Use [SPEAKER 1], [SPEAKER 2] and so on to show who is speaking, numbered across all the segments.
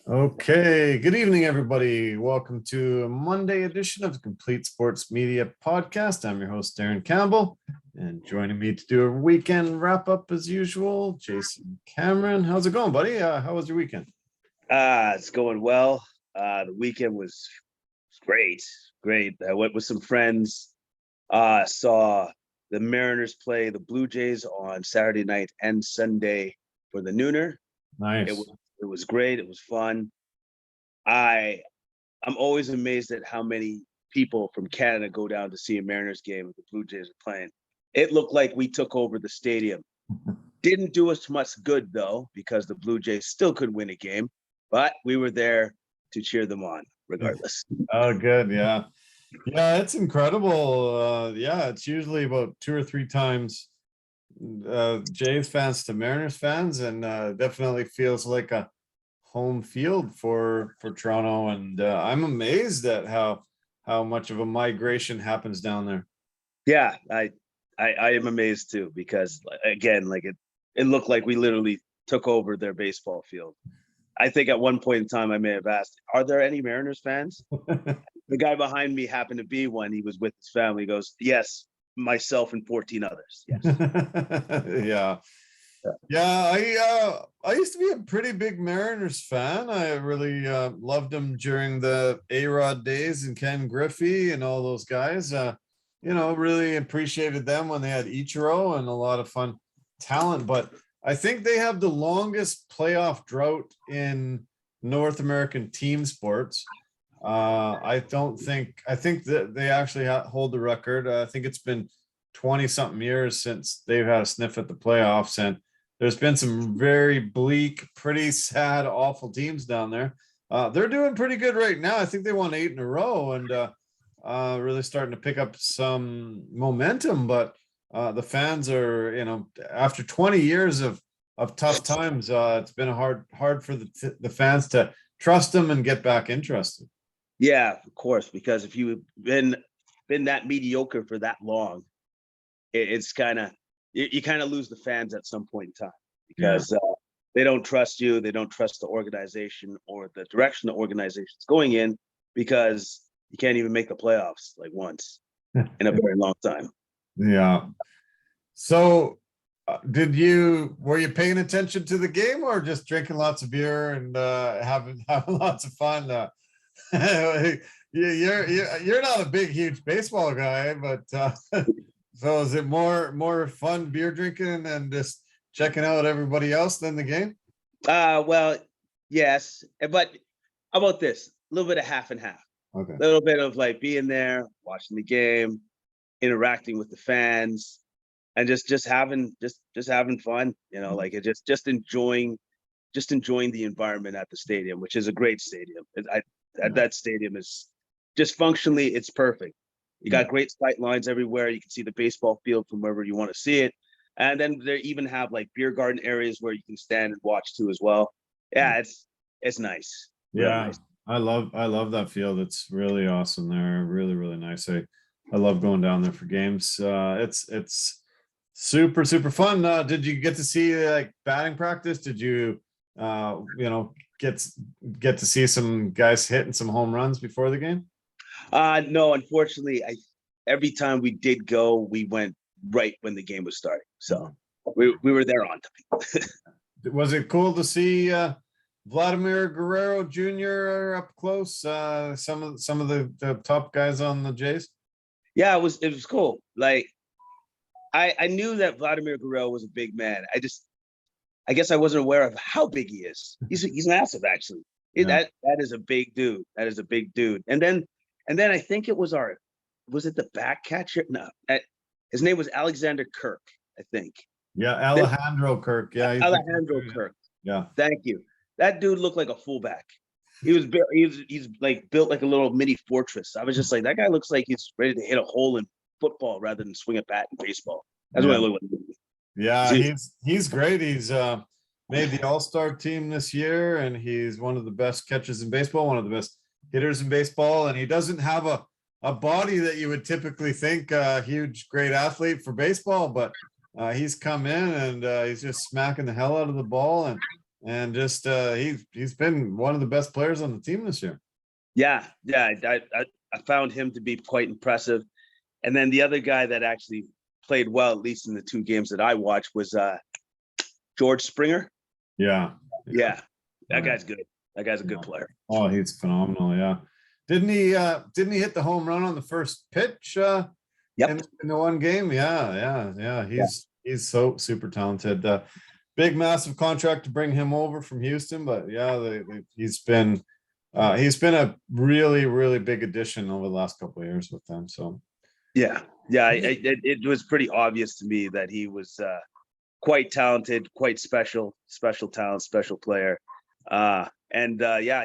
[SPEAKER 1] Okay, good evening, everybody. Welcome to a Monday edition of the Complete Sports Media Podcast. I'm your host, Darren Campbell, and joining me to do a weekend wrap up as usual, Jason Cameron. How's it going, buddy? How was your weekend?
[SPEAKER 2] It's going well. The weekend was great. Great. I went with some friends. Saw the Mariners play the Blue Jays on Saturday night and Sunday for the Nooner. It
[SPEAKER 1] Nice.
[SPEAKER 2] was it was great. It was fun. I I'm always amazed at how many people from Canada go down to see a Mariners game if the Blue Jays are playing. It looked like we took over the stadium. Didn't do us much good though, because the Blue Jays still could win a game, but we were there to cheer them on regardless.
[SPEAKER 1] Oh, good. Yeah. Yeah, it's incredible. Yeah, it's usually about two or three times Jays fans to Mariners fans, and definitely feels like a home field for Toronto. And I'm amazed at how much of a migration happens down there.
[SPEAKER 2] Yeah, I am amazed too, because again, like it looked like we literally took over their baseball field. I think at one point in time I may have asked, "Are there any Mariners fans?" The guy behind me happened to be one. He was with his family. He goes, "Yes, myself and 14 others." Yes.
[SPEAKER 1] Yeah. Yeah, I used to be a pretty big Mariners fan. I really loved them during the A-Rod days and Ken Griffey and all those guys. Really appreciated them when they had Ichiro and a lot of fun talent. But I think they have the longest playoff drought in North American team sports. I think that they actually hold the record. I think it's been 20 something years since they've had a sniff at the playoffs, and there's been some very bleak, pretty sad, awful teams down there. They're doing pretty good right now. I think they won 8 in a row and really starting to pick up some momentum. But the fans are, after 20 years of tough times, it's been hard for the fans to trust them and get back interested.
[SPEAKER 2] Yeah, of course, because if you've been that mediocre for that long, it's kind of you kind of lose the fans at some point in time,
[SPEAKER 1] Yeah.
[SPEAKER 2] because they don't trust you, they don't trust the organization or the direction the organization's going in, because you can't even make the playoffs like once in a very long time.
[SPEAKER 1] Yeah. So, were you paying attention to the game or just drinking lots of beer and having lots of fun? You're not a big, huge baseball guy, but so is it more fun beer drinking and just checking out everybody else than the game?
[SPEAKER 2] Well, yes, but how about this? A little bit of half and half.
[SPEAKER 1] Okay.
[SPEAKER 2] A little bit of like being there, watching the game, interacting with the fans, and just having fun. Like it just enjoying the environment at the stadium, which is a great stadium. That stadium is just functionally, it's perfect. You got great sight lines everywhere. You can see the baseball field from wherever you want to see it. And then they even have like beer garden areas where you can stand and watch too as well. Yeah, it's nice. Real
[SPEAKER 1] Yeah,
[SPEAKER 2] nice.
[SPEAKER 1] I love that field. It's really awesome there. Really, really nice. I love going down there for games. It's super, super fun. Did you get to see like batting practice? Did you get to see some guys hitting some home runs before the game?
[SPEAKER 2] No, unfortunately, I every time we did go, we went right when the game was starting. So we were there on time.
[SPEAKER 1] Was it cool to see Vladimir Guerrero Jr. up close? Some of the top guys on the Jays.
[SPEAKER 2] Yeah, it was cool. Like I knew that Vladimir Guerrero was a big man. I guess I wasn't aware of how big he is. He's massive, actually.
[SPEAKER 1] Yeah.
[SPEAKER 2] That is a big dude. That is a big dude. And then I think was it the back catcher? No, his name was Alexander Kirk, I think.
[SPEAKER 1] Yeah, Alejandro Kirk. Yeah,
[SPEAKER 2] Alejandro Kirk.
[SPEAKER 1] yeah.
[SPEAKER 2] Thank you. That dude looked like a fullback. He was built. He's like built like a little mini fortress. I was just like, that guy looks like he's ready to hit a hole in football rather than swing a bat in baseball. That's what
[SPEAKER 1] Yeah.
[SPEAKER 2] I look like.
[SPEAKER 1] Yeah,
[SPEAKER 2] Dude,
[SPEAKER 1] he's great. He's made the All-Star team this year, and he's one of the best catchers in baseball, one of the best hitters in baseball, and he doesn't have a body that you would typically think a huge, great athlete for baseball, but he's come in and he's just smacking the hell out of the ball, and and just he's been one of the best players on the team this year.
[SPEAKER 2] Yeah, yeah, I found him to be quite impressive. And then the other guy that actually played well, at least in the 2 games that I watched, was George Springer.
[SPEAKER 1] Yeah.
[SPEAKER 2] Yeah, that
[SPEAKER 1] Right.
[SPEAKER 2] guy's good. That guy's a good player.
[SPEAKER 1] Oh, he's phenomenal. Yeah. Didn't he hit the home run on the first pitch
[SPEAKER 2] Yep.
[SPEAKER 1] in the one game? Yeah. He's so super talented. Big massive contract to bring him over from Houston, but yeah, he's been a really, really big addition over the last couple of years with them. So
[SPEAKER 2] Yeah, it was pretty obvious to me that he was quite talented, quite special talent, special player. Yeah,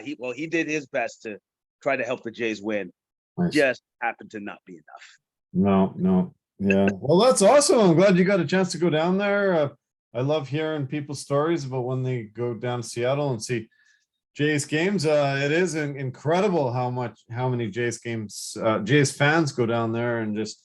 [SPEAKER 2] he did his best to try to help the Jays win.
[SPEAKER 1] nice.
[SPEAKER 2] Just happened to not be enough.
[SPEAKER 1] No. Yeah. Well, that's awesome. I'm glad you got a chance to go down there. I love hearing people's stories about when they go down to Seattle and see Jays games. It is incredible how many Jays games, Jays fans go down there and just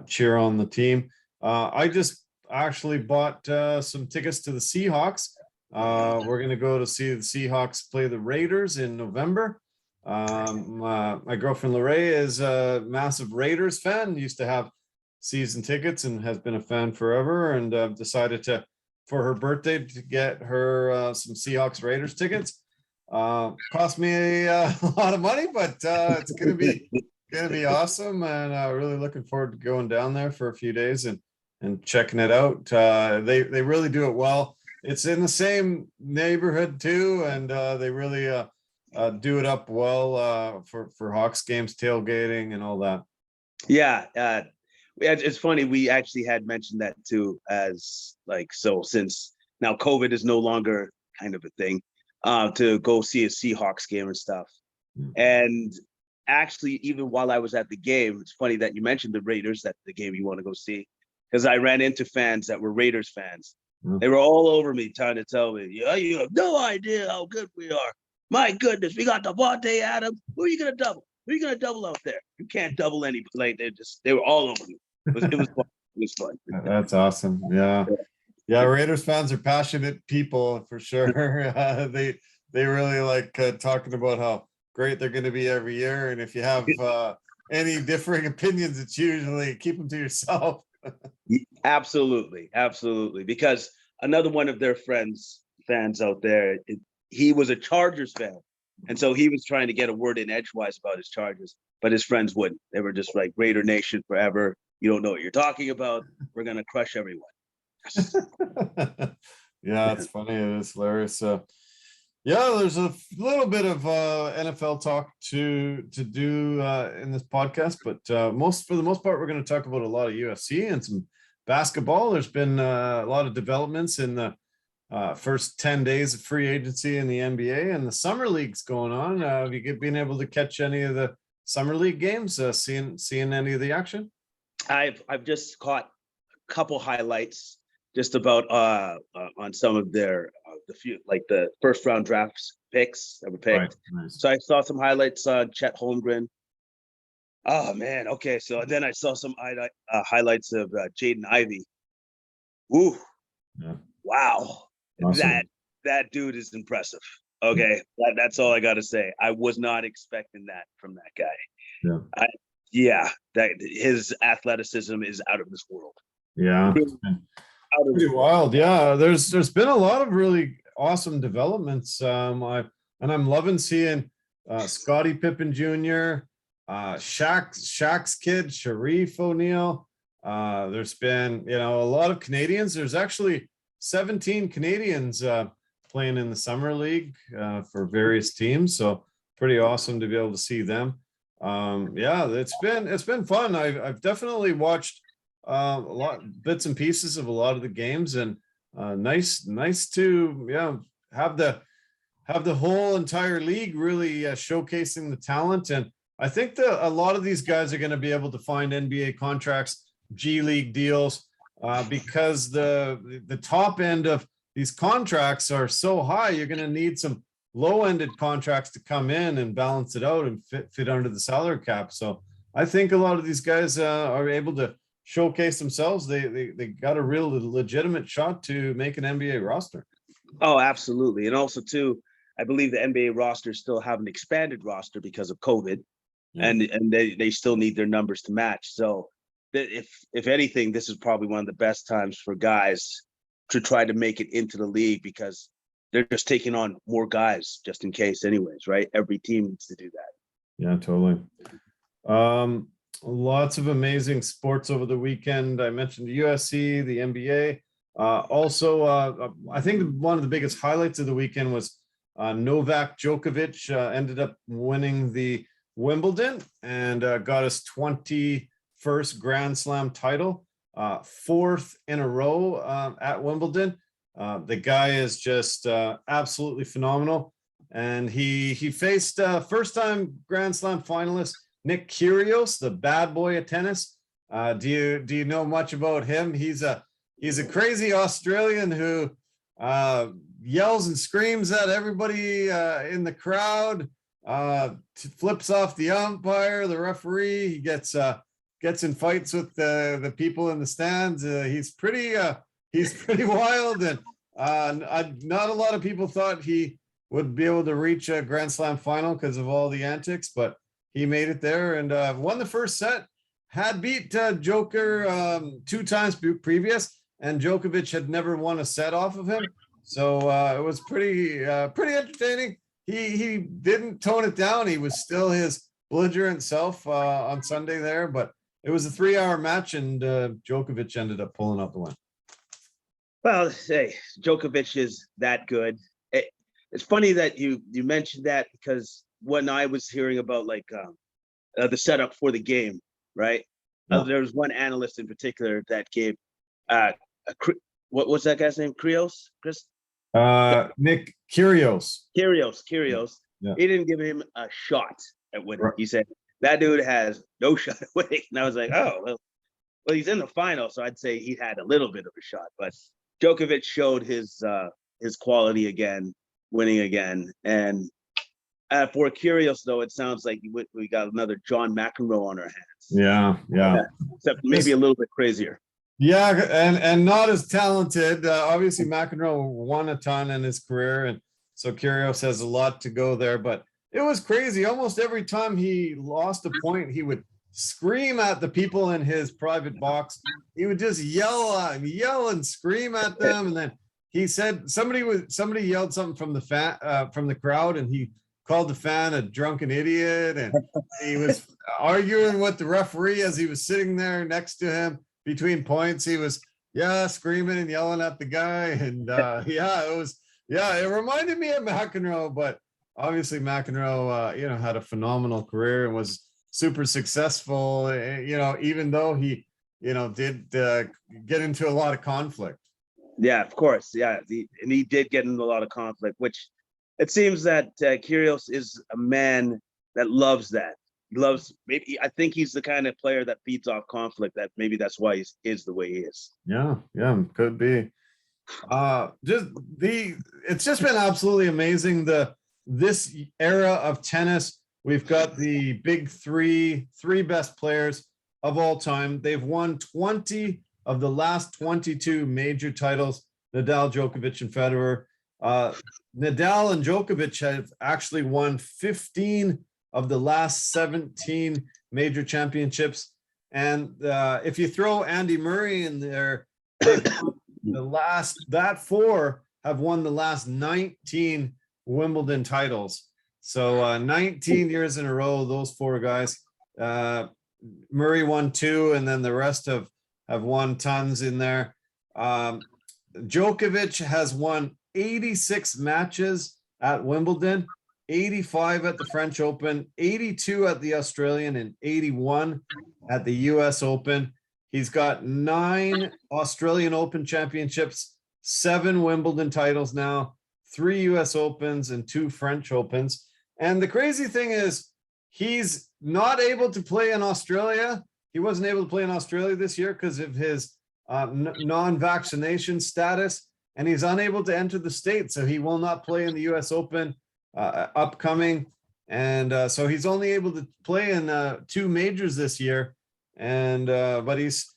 [SPEAKER 1] cheer on the team. I just actually bought some tickets to the Seahawks. We're going to go to see the Seahawks play the Raiders in November. My girlfriend Lorraine is a massive Raiders fan, used to have season tickets and has been a fan forever, and decided for her birthday to get her some Seahawks Raiders tickets. Cost me a lot of money, but it's gonna be awesome, and really looking forward to going down there for a few days and checking it out. They really do it well. It's in the same neighborhood too, and they really do it up well for Hawks games, tailgating and all that.
[SPEAKER 2] Yeah, it's funny. We actually had mentioned that too, as like, so since now COVID is no longer kind of a thing, to go see a Seahawks game and stuff. And actually, even while I was at the game, it's funny that you mentioned the Raiders, that's the game you want to go see, because I ran into fans that were Raiders fans. They were all over me trying to tell me, yeah, you have no idea how good we are. My goodness, we got Devontae Adams. Who are you going to double? Who are you going to double out there? You can't double anybody. Like, they were all over me. It was fun. It was fun.
[SPEAKER 1] That's awesome. Yeah. Raiders fans are passionate people for sure. They really like talking about how great they're going to be every year. And if you have any differing opinions, it's usually keep them to yourself.
[SPEAKER 2] Absolutely. Because another one of their fans out there, he was a Chargers fan. And so he was trying to get a word in edgewise about his Chargers, but his friends wouldn't. They were just like, Raider Nation forever. You don't know what you're talking about. We're going to crush everyone.
[SPEAKER 1] Yeah, it's funny. It is hilarious. Yeah, there's a little bit of NFL talk to do in this podcast, but for the most part, we're going to talk about a lot of UFC and some basketball. There's been a lot of developments in the first 10 days of free agency in the NBA, and the summer league's going on. Have you been able to catch any of the summer league games? Seeing any of the action?
[SPEAKER 2] I've just caught a couple highlights just about on some of their the few, like the first round drafts picks that were picked.
[SPEAKER 1] Right, nice.
[SPEAKER 2] So I saw some highlights on Chet Holmgren. Oh man, okay. So then I saw some highlights of Jaden Ivey. Ooh, yeah. Wow, awesome. That dude is impressive. Okay, that's all I got to say. I was not expecting that from that guy. Yeah, that his athleticism is out of this world.
[SPEAKER 1] Yeah, pretty wild. Yeah, there's been a lot of really awesome developments. I'm loving seeing Scottie Pippen Jr., Shaq's kid, Sharif O'Neal. There's been a lot of Canadians. There's actually 17 Canadians playing in the summer league for various teams. So pretty awesome to be able to see them. It's been fun. I've definitely watched a lot bits and pieces of a lot of the games, and nice to have the whole entire league really showcasing the talent. And I think that a lot of these guys are going to be able to find NBA contracts, G League deals, because the top end of these contracts are so high. You're going to need some low-ended contracts to come in and balance it out and fit under the salary cap. So I think a lot of these guys are able to showcase themselves. They got a real legitimate shot to make an NBA roster.
[SPEAKER 2] Oh, absolutely. And also too, I believe the NBA roster still have an expanded roster because of COVID,
[SPEAKER 1] Yeah.
[SPEAKER 2] and they still need their numbers to match. So if anything, this is probably one of the best times for guys to try to make it into the league, because they're just taking on more guys just in case anyways, right? Every team needs to do that.
[SPEAKER 1] Yeah, totally. Lots of amazing sports over the weekend. I mentioned the UFC, the NBA. I think one of the biggest highlights of the weekend was Novak Djokovic ended up winning the Wimbledon and got his 21st Grand Slam title, fourth in a row at Wimbledon. The guy is just absolutely phenomenal. And he faced first-time Grand Slam finalist Nick Kyrgios, the bad boy of tennis. Do you know much about him? He's a crazy Australian who yells and screams at everybody in the crowd, flips off the umpire, the referee. He gets in fights with the people in the stands. He's pretty wild, and not a lot of people thought he would be able to reach a Grand Slam final because of all the antics, but he made it there and won the first set. Had beat Joker 2 times previous, and Djokovic had never won a set off of him. So it was pretty entertaining. He didn't tone it down. He was still his belligerent self on Sunday there, but it was a 3-hour match, and Djokovic ended up pulling out the win. Well,
[SPEAKER 2] hey, Djokovic is that good. It's funny that you mentioned that, because when I was hearing about the setup for the game, right?
[SPEAKER 1] Yeah.
[SPEAKER 2] There was one analyst in particular that gave what was that guy's name? Chris?
[SPEAKER 1] Nick Kyrgios.
[SPEAKER 2] Kyrgios.
[SPEAKER 1] Yeah.
[SPEAKER 2] He didn't give him a shot at winning.
[SPEAKER 1] Right.
[SPEAKER 2] He said that dude has no shot at winning. And I was like, oh, well, he's in the final, so I'd say he had a little bit of a shot. But Djokovic showed his quality again, winning again. And for Kyrgios, though, it sounds like we got another John McEnroe on our hands.
[SPEAKER 1] Yeah.
[SPEAKER 2] Except maybe a little bit crazier.
[SPEAKER 1] Yeah, and not as talented. Obviously, McEnroe won a ton in his career, and so Kyrgios has a lot to go there. But it was crazy. Almost every time he lost a point, he would scream at the people in his private box. He would just yell and scream at them, and then he said somebody yelled something from the crowd, and he called the fan a drunken idiot, and he was arguing with the referee as he was sitting there next to him. Between points, he was screaming and yelling at the guy, and it reminded me of McEnroe, but obviously McEnroe had a phenomenal career and was super successful, even though he did get into a lot of conflict.
[SPEAKER 2] Yeah, of course. Yeah, and he did get into a lot of conflict, which it seems that Kyrgios is a man that loves that. He loves, maybe I think he's the kind of player that feeds off conflict, that maybe that's why he is the way he is.
[SPEAKER 1] Yeah, could be. It's just been absolutely amazing. This era of tennis, we've got the big three best players of all time. They've won 20 of the last 22 major titles. Nadal, Djokovic, and Federer. Nadal and Djokovic have actually won 15 of the last 17 major championships. And if you throw Andy Murray in there, that 4 have won the last 19 Wimbledon titles. So 19 years in a row, those 4 guys. Murray won 2, and then the rest have won tons in there. Djokovic has won 86 matches at Wimbledon, 85 at the French Open, 82 at the Australian, and 81 at the US Open. He's got 9 Australian Open championships, 7 Wimbledon titles now, 3 US Opens, and 2 French Opens. And the crazy thing is, he's not able to play in Australia. He wasn't able to play in Australia this year because of his non-vaccination status, and he's unable to enter the States. So he will not play in the US Open upcoming. And so he's only able to play in 2 majors this year. And but he's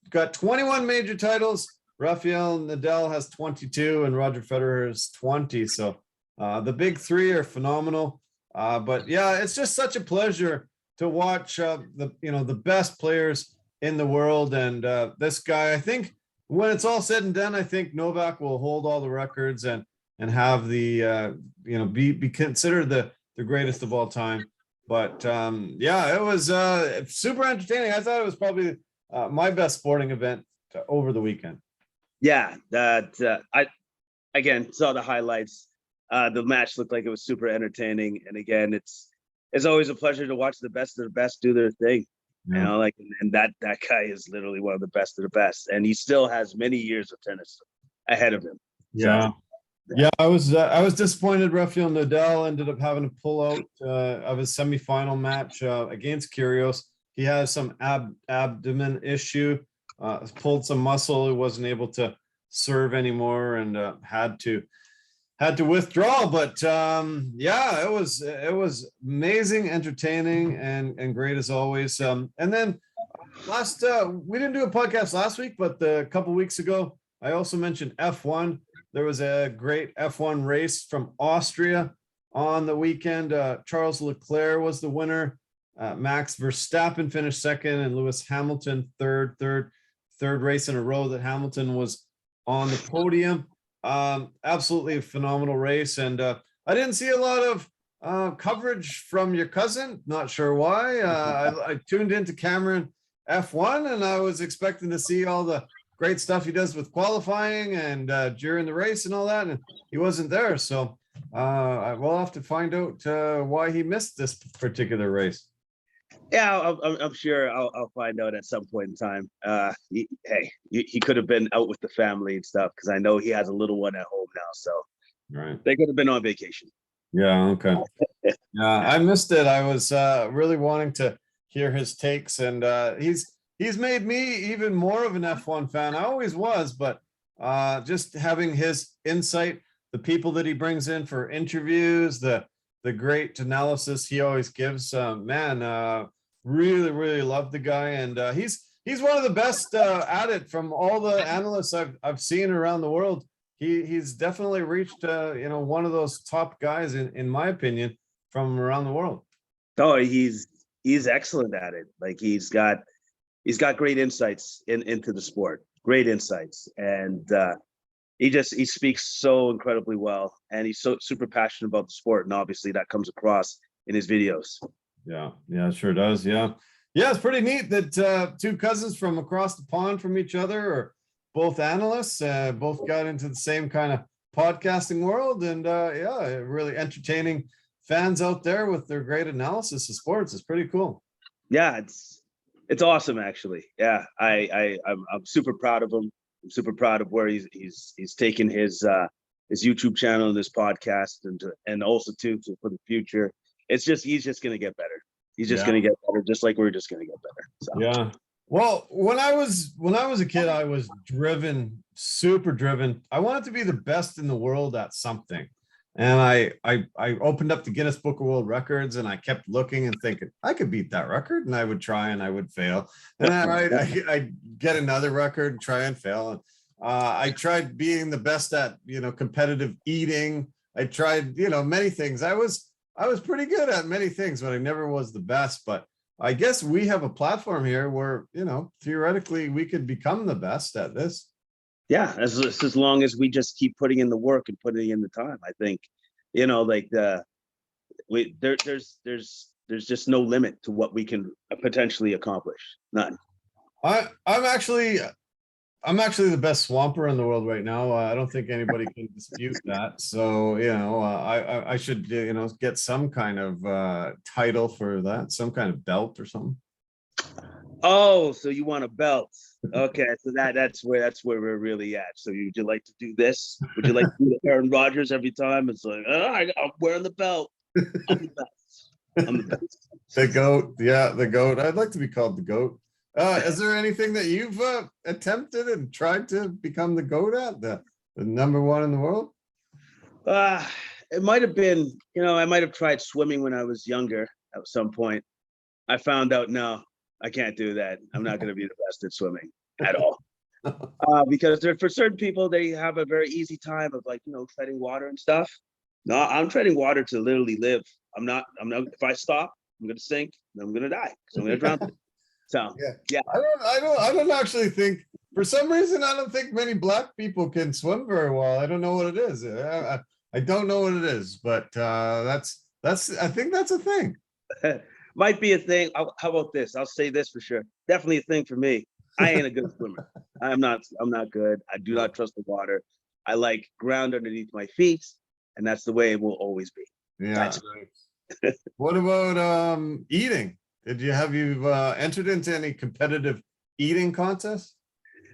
[SPEAKER 1] got 21 major titles, Rafael Nadal has 22 and Roger Federer has 20. So the big three are phenomenal. But yeah, it's just such a pleasure to watch the best players in the world. And this guy, I think when it's all said and done, I think Novak will hold all the records and have the be considered the greatest of all time. But yeah, it was super entertaining. I thought it was probably my best sporting event over the weekend.
[SPEAKER 2] Yeah, that I again saw the highlights. The match looked like it was super entertaining, and again, it's always a pleasure to watch the best of the best do their thing.
[SPEAKER 1] Yeah.
[SPEAKER 2] You know, like, and that guy is literally one of the best of the best, and he still has many years of tennis ahead of him.
[SPEAKER 1] Yeah.
[SPEAKER 2] So,
[SPEAKER 1] yeah, I was disappointed. Rafael Nadal ended up having to pull out of his semifinal match against Kyrgios. He has some abdomen issue, pulled some muscle. He wasn't able to serve anymore and had to withdraw. But yeah, it was amazing, entertaining, and great as always. And then we didn't do a podcast last week, but a couple weeks ago, I also mentioned F1. There was a great F1 race from Austria on the weekend. Charles Leclerc was the winner. Max Verstappen finished second, and Lewis Hamilton third race in a row that Hamilton was on the podium. Absolutely a phenomenal race. And I didn't see a lot of coverage from your cousin. Not sure why. I tuned into Cameron F1, and I was expecting to see all the great stuff he does with qualifying and during the race and all that, and he wasn't there. So we'll have to find out why he missed this particular race.
[SPEAKER 2] yeah, I'm sure I'll find out at some point in time. He could have been out with the family and stuff, because I know he has a little one at home now, so
[SPEAKER 1] Right.
[SPEAKER 2] they could have been on vacation.
[SPEAKER 1] Yeah. Okay. Yeah, I missed it. I was really wanting to hear his takes, and he's made me even more of an F1 fan. I always was, but just having his insight, the people that he brings in for interviews, the great analysis he always gives, really love the guy. And he's one of the best at it from all the analysts I've seen around the world. He's definitely reached one of those top guys in my opinion from around the world.
[SPEAKER 2] Oh, he's excellent at it. Like, he's got great insights into the sport, great insights. And he speaks so incredibly well, and he's so super passionate about the sport. And obviously that comes across in his videos.
[SPEAKER 1] Yeah, it sure does. Yeah. It's pretty neat that two cousins from across the pond from each other are both analysts, both got into the same kind of podcasting world. And really entertaining fans out there with their great analysis of sports. It's pretty cool.
[SPEAKER 2] Yeah, it's awesome, actually. Yeah, I'm super proud of him. I'm super proud of where he's taken his YouTube channel and this podcast, and also too for the future. He's just gonna get better. He's just gonna get better, just like we're just gonna get better. So. Yeah.
[SPEAKER 1] Well, when I was a kid, I was driven, super driven. I wanted to be the best in the world at something. And I opened up the Guinness Book of World Records, and I kept looking and thinking I could beat that record, and I would try and I would fail. And I get another record and try and fail. And I tried being the best at competitive eating. I tried many things. I was pretty good at many things, but I never was the best. But I guess we have a platform here where theoretically we could become the best at this.
[SPEAKER 2] Yeah, as long as we just keep putting in the work and putting in the time, I think, there's just no limit to what we can potentially accomplish. None.
[SPEAKER 1] I'm actually the best swamper in the world right now. I don't think anybody can dispute that. So I should get some kind of title for that, some kind of belt or something.
[SPEAKER 2] Oh, so you want a belt? Okay, so that's where we're really at. So would you like to do this? Would you like to do the Aaron Rodgers every time? It's like, I'm wearing the belt. I'm the best. I'm the best.
[SPEAKER 1] The GOAT. Yeah, the GOAT. I'd like to be called the GOAT. Is there anything that you've attempted and tried to become the GOAT at, the number one in the world?
[SPEAKER 2] It might have been, I might have tried swimming when I was younger at some point. I found out, no, I can't do that. I'm not going to be the best at swimming at all. Because for certain people, they have a very easy time of like, treading water and stuff. No, I'm treading water to literally live. I'm not, if I stop, I'm going to sink, and I'm going to die because I'm going to drown. So,
[SPEAKER 1] Yeah.
[SPEAKER 2] yeah.
[SPEAKER 1] I don't actually think, for some reason, I don't think many black people can swim very well. I don't know what it is. I don't know what it is, but I think that's a thing.
[SPEAKER 2] Might be a thing. How about this? I'll say this for sure. Definitely a thing for me. I ain't a good swimmer. I'm not good. I do not trust the water. I like ground underneath my feet, and that's the way it will always be.
[SPEAKER 1] Yeah. What about eating? Have you entered into any competitive eating contests?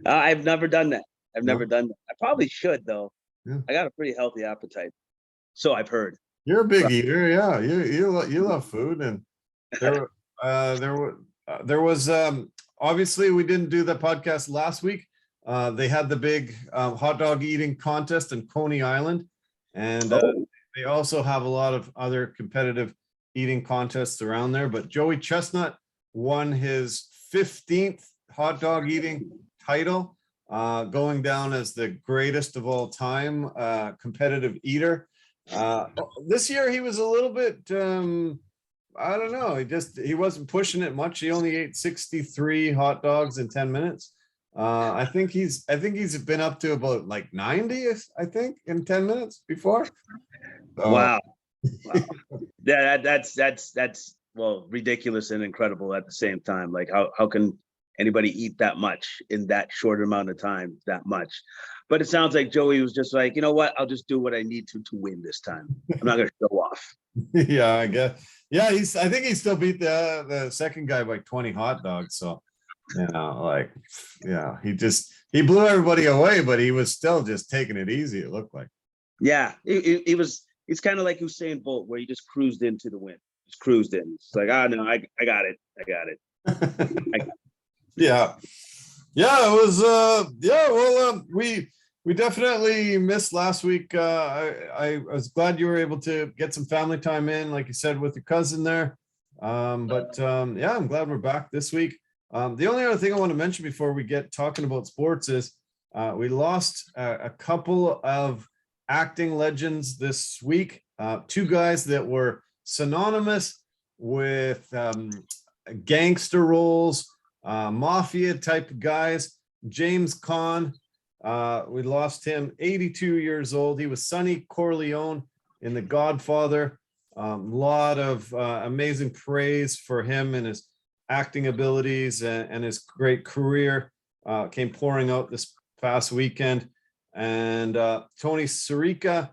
[SPEAKER 2] I've never done that. I've
[SPEAKER 1] No?
[SPEAKER 2] never done that. I probably should though.
[SPEAKER 1] Yeah.
[SPEAKER 2] I got a pretty healthy appetite, so I've heard.
[SPEAKER 1] You're a big eater, yeah. You love food, and there there was obviously we didn't do the podcast last week. They had the big hot dog eating contest in Coney Island, and they also have a lot of other competitive eating contests around there. But Joey Chestnut won his 15th hot dog eating title, going down as the greatest of all time competitive eater. This year he was a little bit I don't know, he wasn't pushing it much. He only ate 63 hot dogs in 10 minutes. I think he's been up to about like 90, I think, in 10 minutes before.
[SPEAKER 2] Wow. Yeah, that's well, ridiculous and incredible at the same time. Like how can anybody eat that much in that short amount of time, that much? But it sounds like Joey was just like, you know what? I'll just do what I need to win this time. I'm not gonna show off.
[SPEAKER 1] Yeah, I guess. Yeah, I think he still beat the second guy by 20 hot dogs. So, like, yeah, he blew everybody away, but he was still just taking it easy, it looked like.
[SPEAKER 2] Yeah, it's kind of like Usain Bolt, where he just cruised into the win. Just cruised in. It's like, no, I got it. I got it.
[SPEAKER 1] Yeah. Yeah, it was well, we definitely missed last week. I was glad you were able to get some family time in, like you said, with your cousin there. Yeah, I'm glad we're back this week. The only other thing I want to mention before we get talking about sports is we lost a couple of acting legends this week. Two guys that were synonymous with gangster roles, mafia type guys. James Caan, we lost him, 82 years old. He was Sonny Corleone in The Godfather. A lot of amazing praise for him and his acting abilities and his great career came pouring out this past weekend. And Tony Sirica,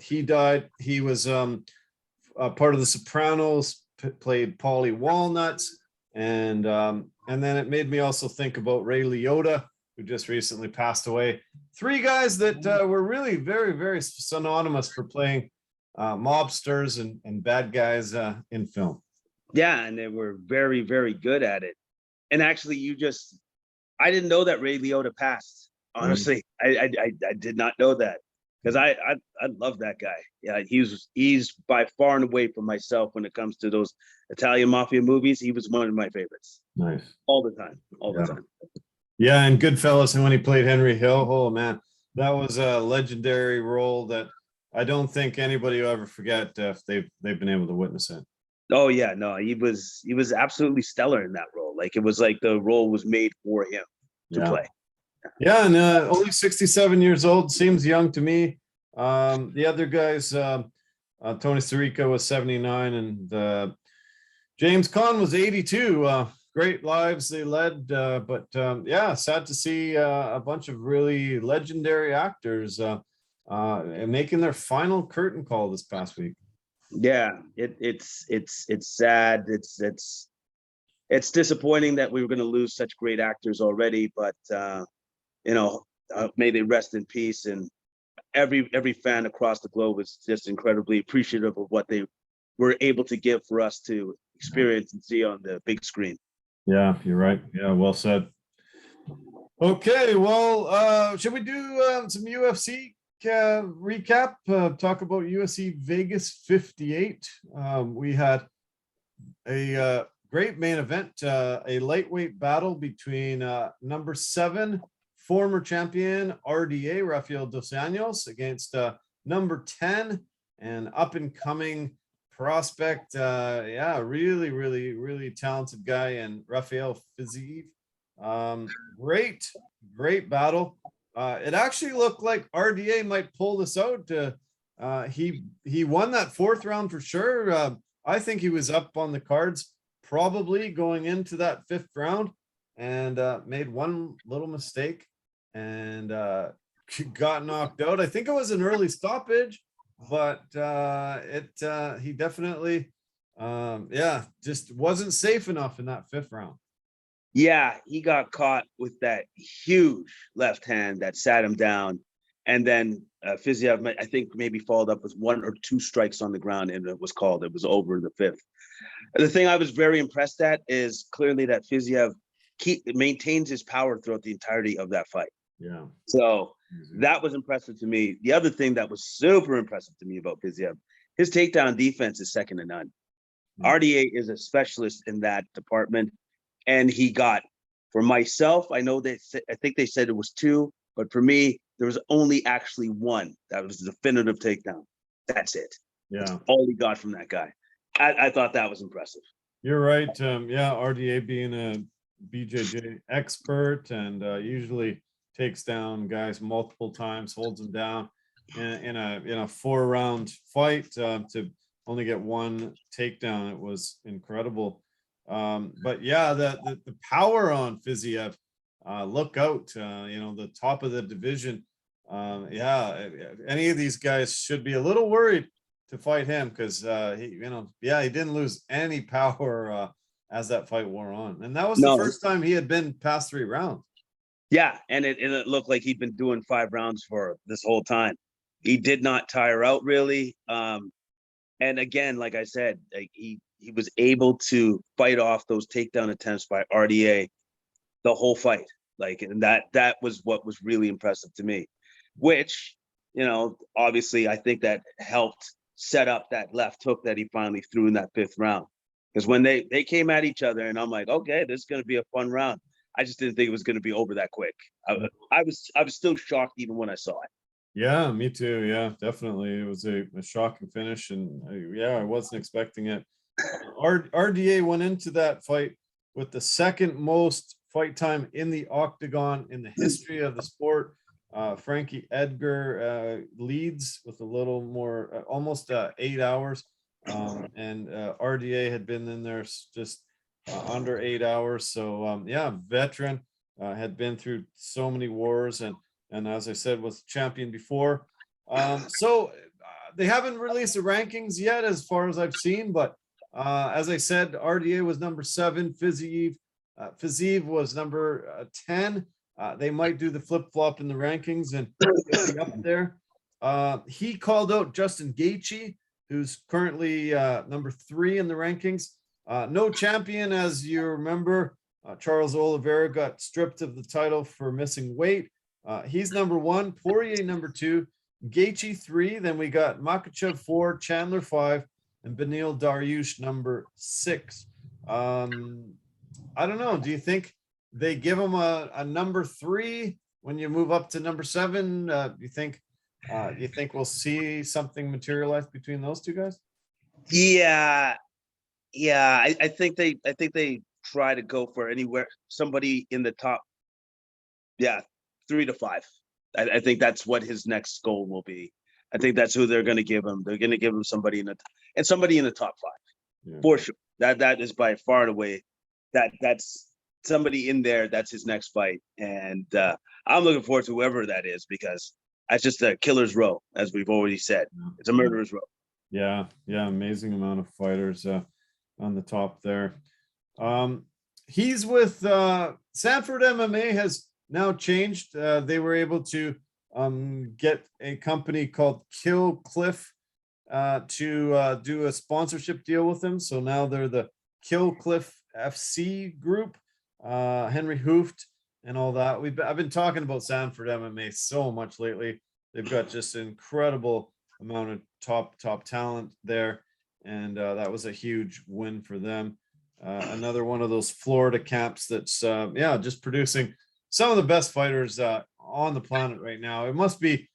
[SPEAKER 1] he died. He was part of The Sopranos, played Paulie Walnuts. And then it made me also think about Ray Liotta, who just recently passed away. Three guys that were really very, very synonymous for playing mobsters and bad guys in film.
[SPEAKER 2] Yeah, and they were very, very good at it. And actually, I didn't know that Ray Liotta passed. Honestly, I did not know that, because I love that guy. Yeah, he's by far and away from myself when it comes to those Italian mafia movies. He was one of my favorites.
[SPEAKER 1] Nice.
[SPEAKER 2] All the time. The time.
[SPEAKER 1] Yeah, and Goodfellas, and when he played Henry Hill, oh man, that was a legendary role that I don't think anybody will ever forget if they've been able to witness it.
[SPEAKER 2] Oh yeah, no, he was absolutely stellar in that role. Like, it was like the role was made for him to play.
[SPEAKER 1] Yeah, and only 67 years old, seems young to me. The other guys, Tony Sirica was 79, and James Caan was 82. Great lives they led, but yeah, sad to see a bunch of really legendary actors making their final curtain call this past week.
[SPEAKER 2] Yeah, it's sad. It's disappointing that we were going to lose such great actors already, but may they rest in peace. And every fan across the globe is just incredibly appreciative of what they were able to give for us to experience and see on the big screen.
[SPEAKER 1] Yeah, you're right. Yeah, well said. Okay, well, should we do some UFC recap? Talk about UFC Vegas 58. We had a great main event, a lightweight battle between number 7 former champion RDA Rafael Dos Anjos against number 10 and up and coming prospect. Yeah, really talented guy, and Rafael Fiziev. Great battle. It actually looked like RDA might pull this out. He won that fourth round for sure. I think he was up on the cards probably going into that fifth round, and made one little mistake and got knocked out. I think it was an early stoppage, but he definitely just wasn't safe enough in that fifth round.
[SPEAKER 2] Yeah, he got caught with that huge left hand that sat him down. And then Fiziev, I think, maybe followed up with 1 or 2 strikes on the ground, and it was called. It was over in the fifth. The thing I was very impressed at is clearly that Fiziev maintains his power throughout the entirety of that fight.
[SPEAKER 1] Yeah.
[SPEAKER 2] So that was impressive to me. The other thing that was super impressive to me about Fiziev, his takedown defense is second to none. RDA is a specialist in that department. And he got, for myself, I think they said it was 2, but for me, there was only actually 1. That was the definitive takedown. That's it.
[SPEAKER 1] Yeah.
[SPEAKER 2] That's all he got from that guy. I thought that was impressive.
[SPEAKER 1] You're right. Yeah, RDA being a BJJ expert and usually takes down guys multiple times, holds them down in a 4-round fight to only get 1 takedown. It was incredible. But yeah, the power on Fiziev, look out, the top of the division. Yeah, any of these guys should be a little worried to fight him because he didn't lose any power as that fight wore on. And that was the first time he had been past 3 rounds.
[SPEAKER 2] Yeah, and it looked like he'd been doing 5 rounds for this whole time. He did not tire out really. And again, like I said, he was able to fight off those takedown attempts by RDA the whole fight. And that was what was really impressive to me, which, obviously I think that helped set up that left hook that he finally threw in that 5th round. Because when they came at each other, and I'm like, okay, this is going to be a fun round. I just didn't think it was going to be over that quick. I was still shocked even when I saw it.
[SPEAKER 1] Yeah, me too. Yeah, definitely. It was a shocking finish, and I wasn't expecting it. RDA went into that fight with the second most fight time in the octagon in the history of the sport. Frankie Edgar leads with a little more, almost 8 hours. And RDA had been in there just under 8 hours. So veteran, had been through so many wars, and as I said, was champion before. So they haven't released the rankings yet as far as I've seen, but as I said, RDA was number 7, Fiziev was number 10. They might do the flip-flop in the rankings and be up there. He called out Justin Gaethje, who's currently number 3 in the rankings. No champion, as you remember. Charles Oliveira got stripped of the title for missing weight. He's number 1, Poirier number 2, Gaethje 3. Then we got Makhachev 4, Chandler 5, and Beneil Dariush number 6. I don't know. Do you think they give him a number 3 when you move up to number 7? You think we'll see something materialize between those 2 guys?
[SPEAKER 2] Yeah. I think they try to go for somebody in the top. Yeah, 3 to 5. I think that's what his next goal will be. I think that's who they're going to give him. They're going to give him somebody in the top 5 for sure. That is by far and away. That's somebody in there. That's his next fight, and I'm looking forward to whoever that is because that's just a killer's row, as we've already said. It's a murderer's row.
[SPEAKER 1] Yeah, amazing amount of fighters on the top there. He's with Sanford MMA has now changed. They were able to get a company called Kill Cliff to do a sponsorship deal with him. So now they're the Kill Cliff FC group, Henry Hooft and all that. I've been talking about Sanford MMA so much lately. They've got just an incredible amount of top talent there, and that was a huge win for them. Another one of those Florida camps that's just producing some of the best fighters on the planet right now. It must be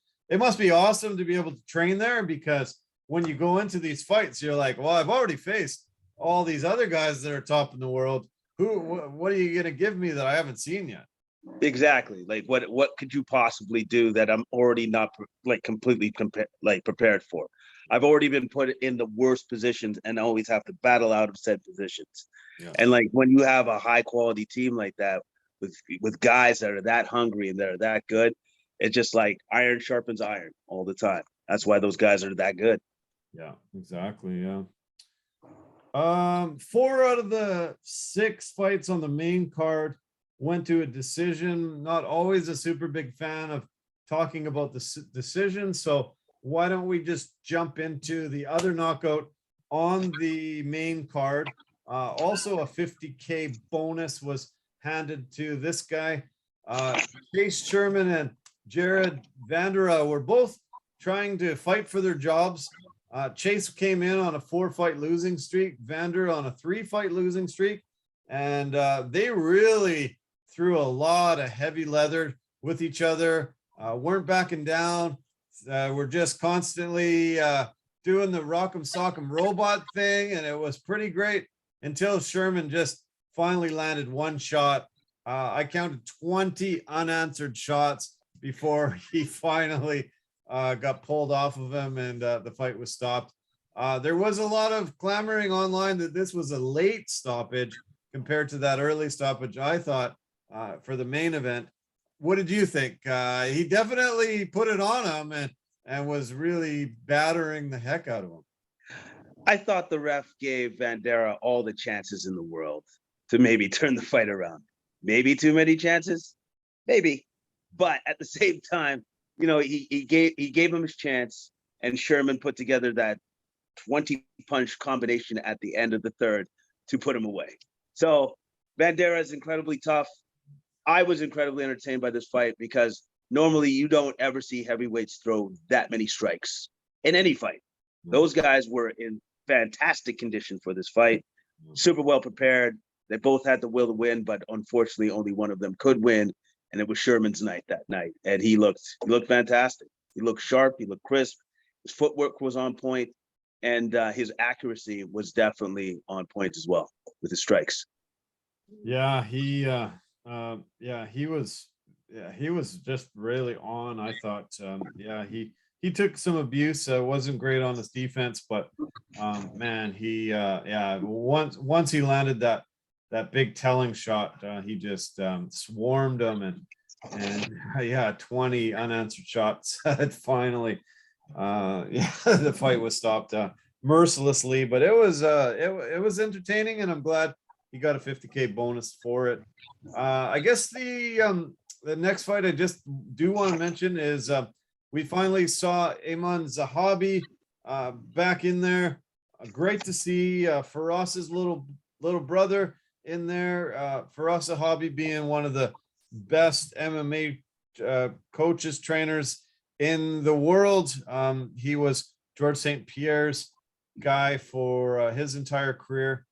[SPEAKER 1] awesome to be able to train there, because when you go into these fights, you're like, well, I've already faced all these other guys that are top in the world. What are you going to give me that I haven't seen yet?
[SPEAKER 2] Exactly. Like what could you possibly do that I'm already not like completely prepared for? I've already been put in the worst positions and always have to battle out of said positions.
[SPEAKER 1] Yeah.
[SPEAKER 2] And like when you have a high quality team like that with guys that are that hungry and that are that good, it's just like iron sharpens iron all the time. That's why those guys are that good.
[SPEAKER 1] Yeah, exactly. Yeah. 4 out of the 6 fights on the main card went to a decision. Not always a super big fan of talking about the decision, so why don't we just jump into the other knockout on the main card? Also, a 50K bonus was handed to this guy. Chase Sherman and Jared Vandera were both trying to fight for their jobs. Chase came in on a 4-fight losing streak, Vander on a 3-fight losing streak, and they really threw a lot of heavy leather with each other, weren't backing down, were just constantly doing the rock'em sock'em robot thing, and it was pretty great until Sherman just finally landed one shot. I counted 20 unanswered shots before he finally got pulled off of him, and the fight was stopped. There was a lot of clamoring online that this was a late stoppage compared to that early stoppage, I thought, for the main event. What did you think? He definitely put it on him and was really battering the heck out of him.
[SPEAKER 2] I thought the ref gave Vandera all the chances in the world to maybe turn the fight around. Maybe too many chances, maybe, but at the same time, you know, he gave him his chance, and Sherman put together that 20 punch combination at the end of the third to put him away. So Vandera is incredibly tough. I was incredibly entertained by this fight because normally you don't ever see heavyweights throw that many strikes in any fight. Those guys were in fantastic condition for this fight, super well prepared. They both had the will to win, but unfortunately only one of them could win, and it was Sherman's night that night. And he looked fantastic. He looked sharp, he looked crisp. His footwork was on point, and his accuracy was definitely on point as well with his strikes.
[SPEAKER 1] Yeah, he was just really on, I thought. He took some abuse, wasn't great on his defense, but man, once he landed that big telling shot, he just swarmed him, and 20 unanswered shots. Finally, the fight was stopped mercilessly, but it was entertaining, and I'm glad he got a 50K bonus for it. I guess the next fight I just do want to mention is we finally saw Ayman Zahabi back in there. Great to see Faraz's little brother in there. Faraz Zahabi being one of the best MMA coaches, trainers in the world. He was George St. Pierre's guy for his entire career.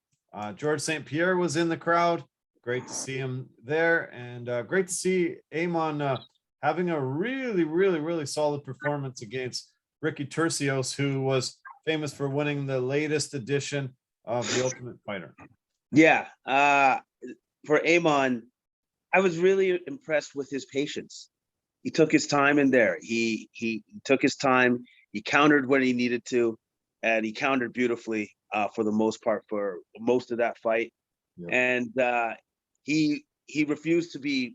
[SPEAKER 1] George St. Pierre was in the crowd. Great to see him there, and great to see Ayman having a really solid performance against Ricky Turcios, who was famous for winning the latest edition of The Ultimate Fighter.
[SPEAKER 2] Yeah, for Ayman, I was really impressed with his patience. He took his time in there. He took his time. He countered when he needed to, and he countered beautifully for the most part for most of that fight. Yeah. And he refused to be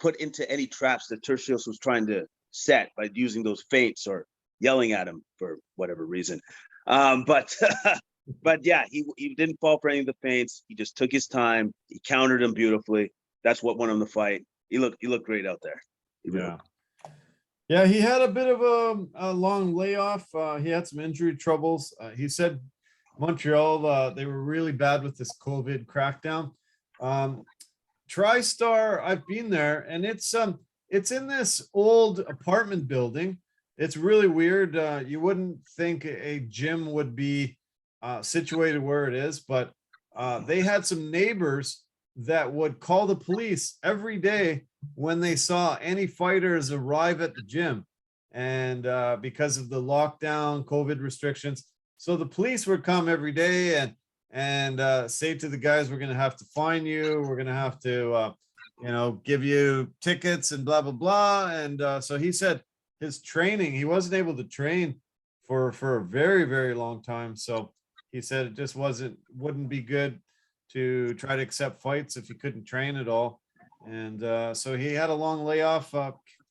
[SPEAKER 2] put into any traps that Turcios was trying to set by using those feints or yelling at him for whatever reason. But yeah, he didn't fall for any of the feints. He just took his time. He countered him beautifully. That's what won him the fight. He looked great out there.
[SPEAKER 1] Yeah, he had a bit of a long layoff. He had some injury troubles. He said Montreal, they were really bad with this COVID crackdown. TriStar, I've been there, and it's in this old apartment building. It's really weird. You wouldn't think a gym would be situated where it is, but they had some neighbors that would call the police every day when they saw any fighters arrive at the gym. And because of the lockdown, COVID restrictions, so the police would come every day and say to the guys, "We're going to have to fine you. We're going to have to, give you tickets and blah blah blah." And so he said his training, he wasn't able to train for a very very long time. So he said it just wouldn't be good to try to accept fights if he couldn't train at all. And so he had a long layoff,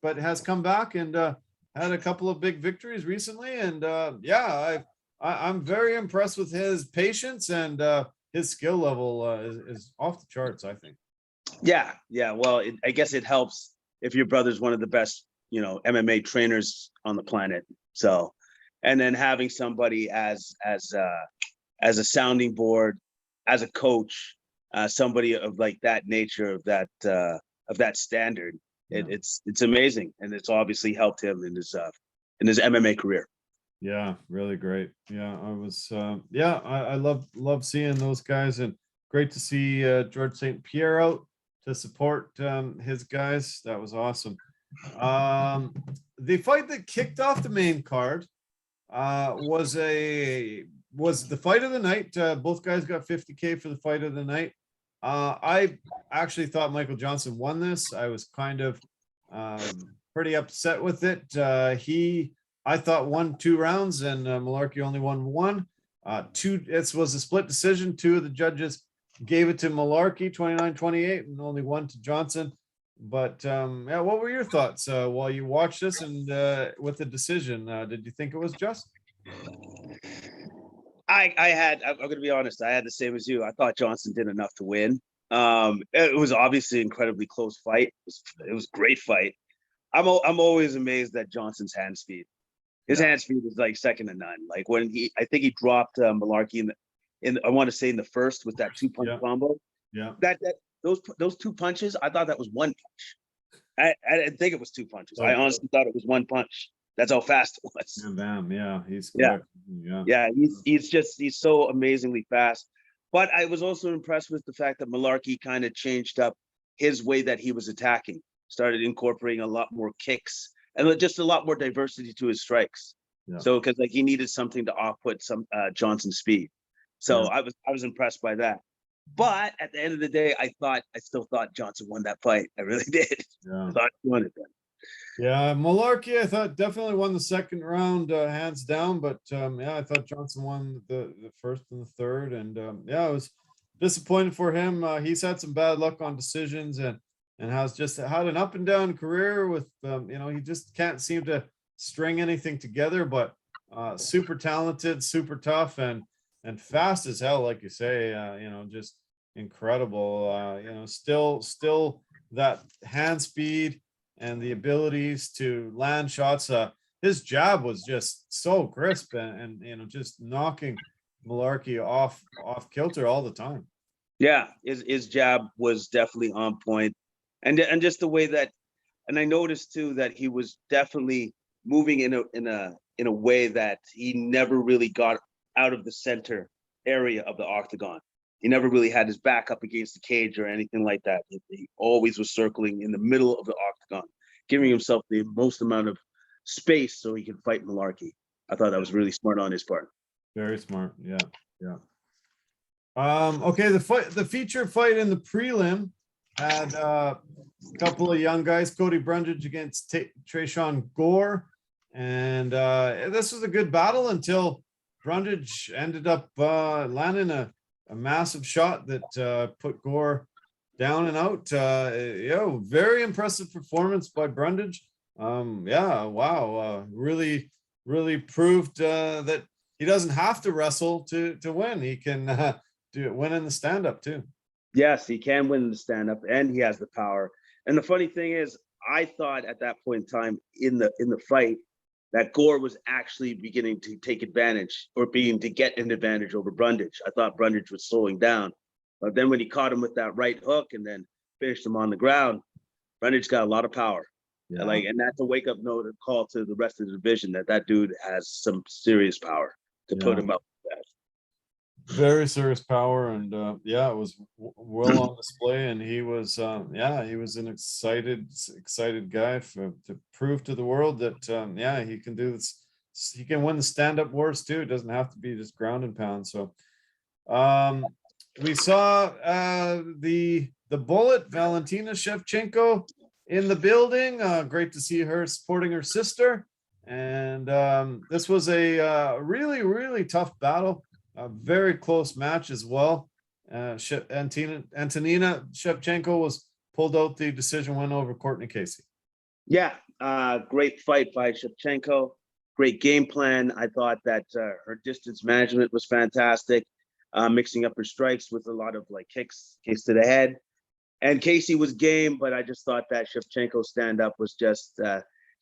[SPEAKER 1] but has come back and had a couple of big victories recently. And I'm very impressed with his patience, and his skill level is off the charts, I think.
[SPEAKER 2] Yeah, yeah. Well, I guess it helps if your brother's one of the best, MMA trainers on the planet. So, and then having somebody as a sounding board, as a coach, somebody of like that nature, of that standard, it's amazing, and it's obviously helped him in his MMA career.
[SPEAKER 1] Yeah, really great. Yeah, I love seeing those guys, and great to see George St. Pierre out to support his guys. That was awesome. The fight that kicked off the main card was the fight of the night. Both guys got 50K for the fight of the night. I actually thought Michael Johnson won this. I was kind of pretty upset with it. I thought won 2 rounds, and Malarkey only won 1. It was a split decision. 2 of the judges gave it to Malarkey, 29-28, and only 1 to Johnson. But what were your thoughts while you watched this and with the decision? Did you think it was just?
[SPEAKER 2] I'm going to be honest, I had the same as you. I thought Johnson did enough to win. It was obviously an incredibly close fight. It was a great fight. I'm always amazed at Johnson's hand speed. His hand speed is like second to none. Like when I think he dropped Malarkey I want to say in the first with that 2-punch combo.
[SPEAKER 1] Yeah.
[SPEAKER 2] Those 2 punches, I thought that was 1 punch. I didn't think it was 2 punches. I honestly thought it was 1 punch. That's how fast it was.
[SPEAKER 1] And bam, yeah, he's
[SPEAKER 2] quick. He's so amazingly fast. But I was also impressed with the fact that Malarkey kind of changed up his way that he was attacking, started incorporating a lot more kicks and just a lot more diversity to his strikes. Yeah. So because he needed something to off-put some Johnson's speed. So I was impressed by that. But at the end of the day, I still thought Johnson won that fight. I really did.
[SPEAKER 1] Yeah.
[SPEAKER 2] I thought he won it then.
[SPEAKER 1] Yeah, Malarkey, I thought definitely won the second round, hands down. But I thought Johnson won the first and the third, and I was disappointed for him. He's had some bad luck on decisions, and has just had an up and down career with he just can't seem to string anything together. But super talented, super tough, and fast as hell, like you say. Just incredible. Still that hand speed and the abilities to land shots. His jab was just so crisp and just knocking Malarkey off kilter all the time.
[SPEAKER 2] Yeah, his jab was definitely on point, and just the way that, and I noticed too that he was definitely moving in a way that he never really got out of the center area of the octagon. He never really had his back up against the cage or anything like that. He always was circling in the middle of the octagon, giving himself the most amount of space so he could fight Malarkey. I thought that was really smart on his part.
[SPEAKER 1] Very smart. Yeah. Okay, the feature fight in the prelim had a couple of young guys, Cody Brundage against Trayshawn Gore, and this was a good battle until Brundage ended up landing a massive shot that put Gore down and out. Very impressive performance by Brundage. Wow. Really proved that he doesn't have to wrestle to win. He can win in the stand-up too.
[SPEAKER 2] Yes, he can win in the stand-up, and he has the power. And the funny thing is, I thought at that point in time in the fight that Gore was actually beginning to take advantage or beginning to get an advantage over Brundage. I thought Brundage was slowing down. But then when he caught him with that right hook and then finished him on the ground, Brundage got a lot of power. Yeah. And that's a wake-up note and call to the rest of the division that dude has some serious power to put him up.
[SPEAKER 1] Very serious power, and yeah, it was well on display. And he was, yeah, he was an excited guy to prove to the world that, yeah, he can do this. He can win the stand-up wars too. It doesn't have to be just ground and pound. So, um, we saw the Bullet, Valentina Shevchenko, in the building. Great to see her supporting her sister. And this was a really, really tough battle. A very close match as well. Antonina Shevchenko was pulled out the decision win over Courtney Casey.
[SPEAKER 2] Yeah, great fight by Shevchenko. Great game plan. I thought that her distance management was fantastic, mixing up her strikes with a lot of like kicks to the head. And Casey was game, but I just thought that Shevchenko stand up was just,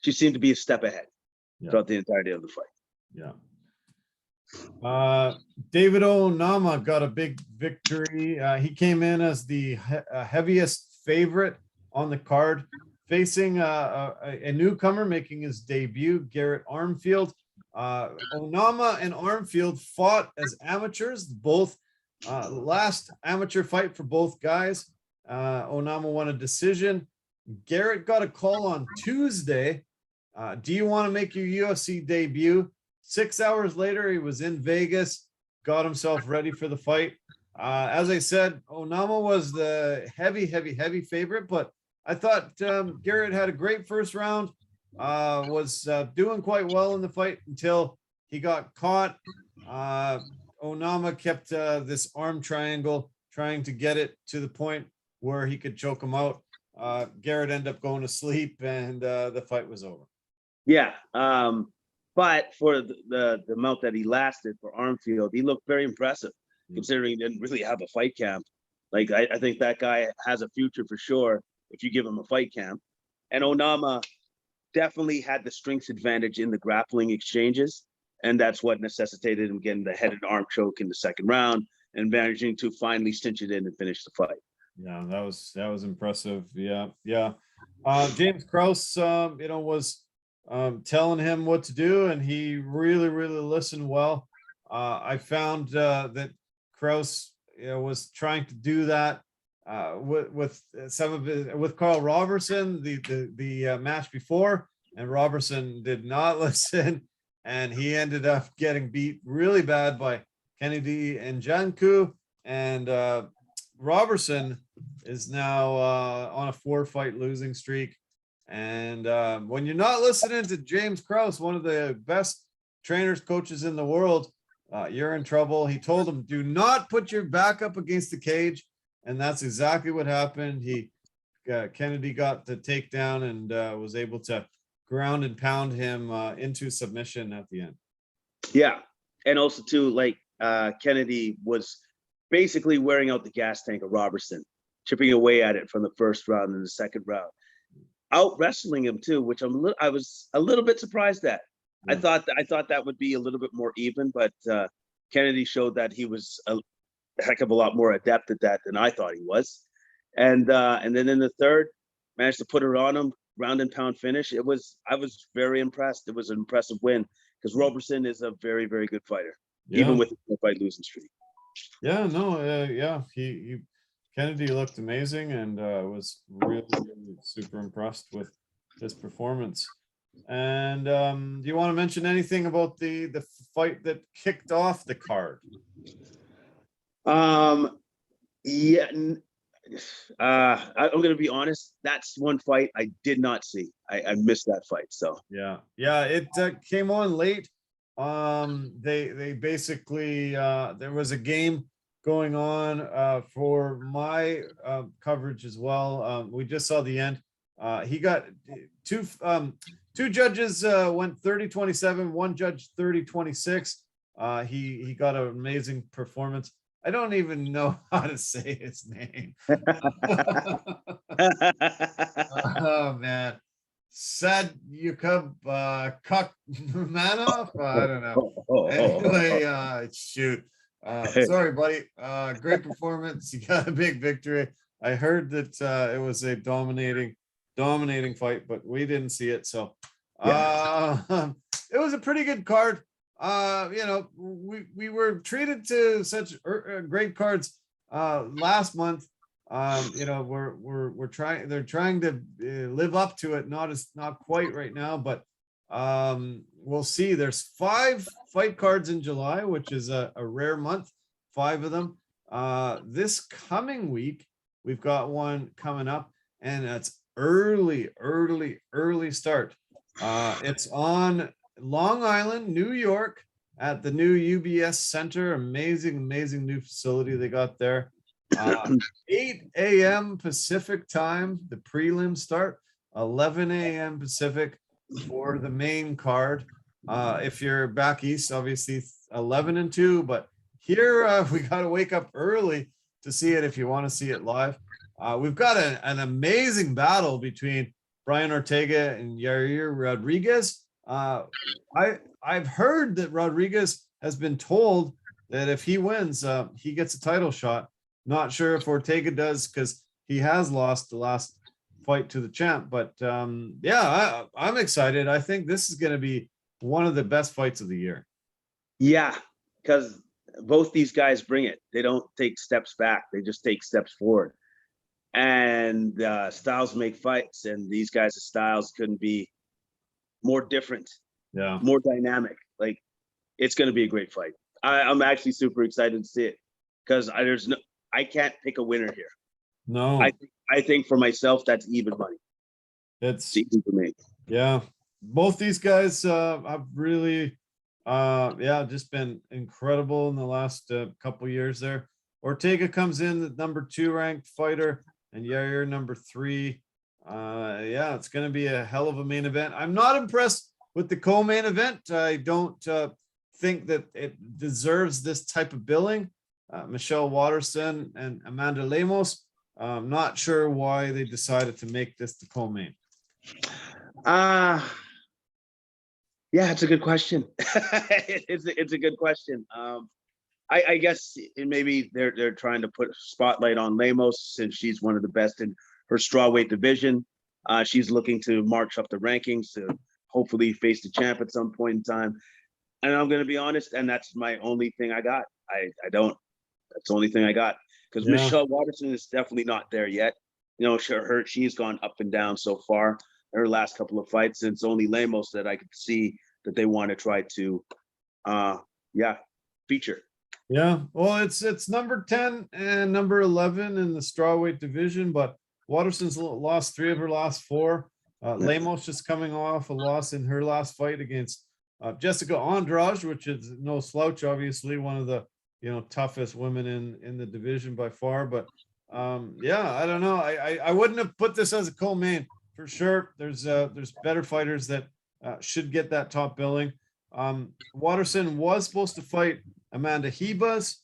[SPEAKER 2] she seemed to be a step ahead throughout the entirety of the fight.
[SPEAKER 1] Yeah. David Onama got a big victory. He came in as the heaviest favorite on the card, facing a newcomer making his debut, Garrett Armfield. Onama and Armfield fought as amateurs, both last amateur fight for both guys. Onama won a decision. Garrett got a call on Tuesday. Do you want to make your UFC debut? 6 hours later, he was in Vegas, got himself ready for the fight. As I said, Onama was the heavy favorite, but I thought Garrett had a great first round, was doing quite well in the fight until he got caught. Onama kept this arm triangle, trying to get it to the point where he could choke him out. Garrett ended up going to sleep, and the fight was over.
[SPEAKER 2] Yeah. But for the amount that he lasted for Armfield, he looked very impressive, considering he didn't really have a fight camp. Like, I think that guy has a future for sure if you give him a fight camp. And Onama definitely had the strength advantage in the grappling exchanges, and that's what necessitated him getting the head and arm choke in the second round and managing to finally cinch it in and finish the fight.
[SPEAKER 1] Yeah, that was impressive. Yeah. James Krause, was telling him what to do, and he really listened well. I found that Krause, was trying to do that with some of his, with Carl Robertson the match before, and Robertson did not listen, and he ended up getting beat really bad by Kennedy Njoku, and Robertson is now on a 4-fight losing streak. And when you're not listening to James Krause, one of the best trainers, coaches in the world, you're in trouble. He told him, do not put your back up against the cage. And that's exactly what happened. Kennedy got the takedown and was able to ground and pound him into submission at the end. Yeah.
[SPEAKER 2] And also too, like Kennedy was basically wearing out the gas tank of Robertson, chipping away at it from the first round and the second round, out wrestling him too, which I was a little bit surprised at. Yeah. I thought that would be a little bit more even, but Kennedy showed that he was a heck of a lot more adept at that than I thought he was. And then in the third, managed to put it on him, ground and pound finish. I was very impressed. It was an impressive win because Robertson is a very, very good fighter, even with the fight losing streak.
[SPEAKER 1] Yeah, no, yeah, he Kennedy looked amazing, and was really super impressed with his performance. And do you want to mention anything about the fight that kicked off the card?
[SPEAKER 2] Yeah, I'm going to be honest. That's one fight I did not see. I missed that fight. So
[SPEAKER 1] yeah, it came on late. They basically there was a game going on for my coverage as well. We just saw the end. He got two judges went 30-27, one judge 30-26. He got an amazing performance. I don't even know how to say his name. Oh man. Sadyukub Kukmanov. I don't know. Anyway, shoot. Sorry, buddy. Great performance. You got a big victory. I heard that it was a dominating fight, but we didn't see it. So it was a pretty good card. you know, we were treated to such great cards last month. You know, we're trying. They're trying to live up to it. Not quite right now, but we'll see. There's 5 fight cards in July, which is a rare month. 5 of them. This coming week, we've got one coming up, and it's early start. It's on Long Island, New York, at the new UBS Center. Amazing new facility they got there. 8 a.m. Pacific time, the prelims start. 11 a.m. Pacific for the main card. If you're back east, obviously 11 and 2, but here we got to wake up early to see it if you want to see it live. We've got an amazing battle between Brian Ortega and Yair Rodriguez. I've heard that Rodriguez has been told that if he wins, he gets a title shot. Not sure if Ortega does, because he has lost the last fight to the champ. But yeah, I'm excited. I think this is going to be one of the best fights of the year.
[SPEAKER 2] Yeah, because both these guys bring it. They don't take steps back. They just take steps forward. And styles make fights, and these guys' styles couldn't be more different, more dynamic. Like, it's going to be a great fight. I'm actually super excited to see it, because I can't pick a winner here.
[SPEAKER 1] No,
[SPEAKER 2] I think for myself, that's even money.
[SPEAKER 1] It's
[SPEAKER 2] even for me.
[SPEAKER 1] Yeah, both these guys have really just been incredible in the last couple years there. Ortega comes in the number 2 ranked fighter, and Yair number 3. Yeah, it's going to be a hell of a main event. I'm not impressed with the co-main event. I don't think that it deserves this type of billing. Michelle Waterson and Amanda Lemos. I'm not sure why they decided to make this the co-main.
[SPEAKER 2] Yeah, it's a good question. It's a good question. I guess maybe they're trying to put a spotlight on Lemos, since she's one of the best in her strawweight division. She's looking to march up the rankings to hopefully face the champ at some point in time. And I'm going to be honest, and that's my only thing I got. That's the only thing I got, because Michelle Waterson is definitely not there yet. You know, she's gone up and down so far in her last couple of fights. And it's only Lemos that I could see that they want to try to, feature.
[SPEAKER 1] Yeah, well, it's number 10 and number 11 in the strawweight division, but Waterson's lost 3 of her last 4. Lemos just coming off a loss in her last fight against Jessica Andrade, which is no slouch, obviously one of the toughest women in the division by far. But I don't know. I wouldn't have put this as a co-main for sure. There's better fighters that should get that top billing. Waterson was supposed to fight Amanda Hebas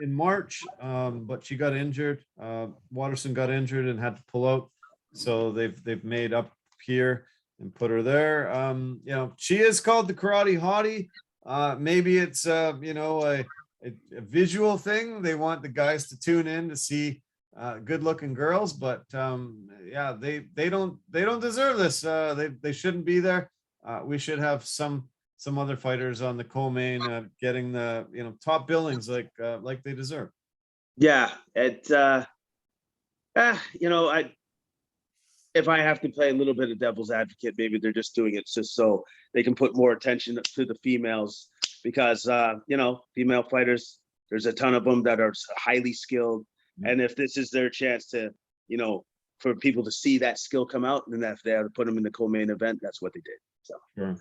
[SPEAKER 1] in March, but she got injured. Waterson got injured and had to pull out, so they've made up here and put her there. She is called the Karate Hottie. Maybe it's a visual thing. They want the guys to tune in to see good looking girls, but they don't deserve this. They shouldn't be there. We should have some other fighters on the co-main getting the top billings like they deserve.
[SPEAKER 2] Yeah, if I have to play a little bit of devil's advocate, maybe they're just doing it just so they can put more attention to the females, because female fighters, there's a ton of them that are highly skilled. And if this is their chance to, for people to see that skill come out, and then if they had to put them in the co-main event, that's what they did. So,
[SPEAKER 1] sure.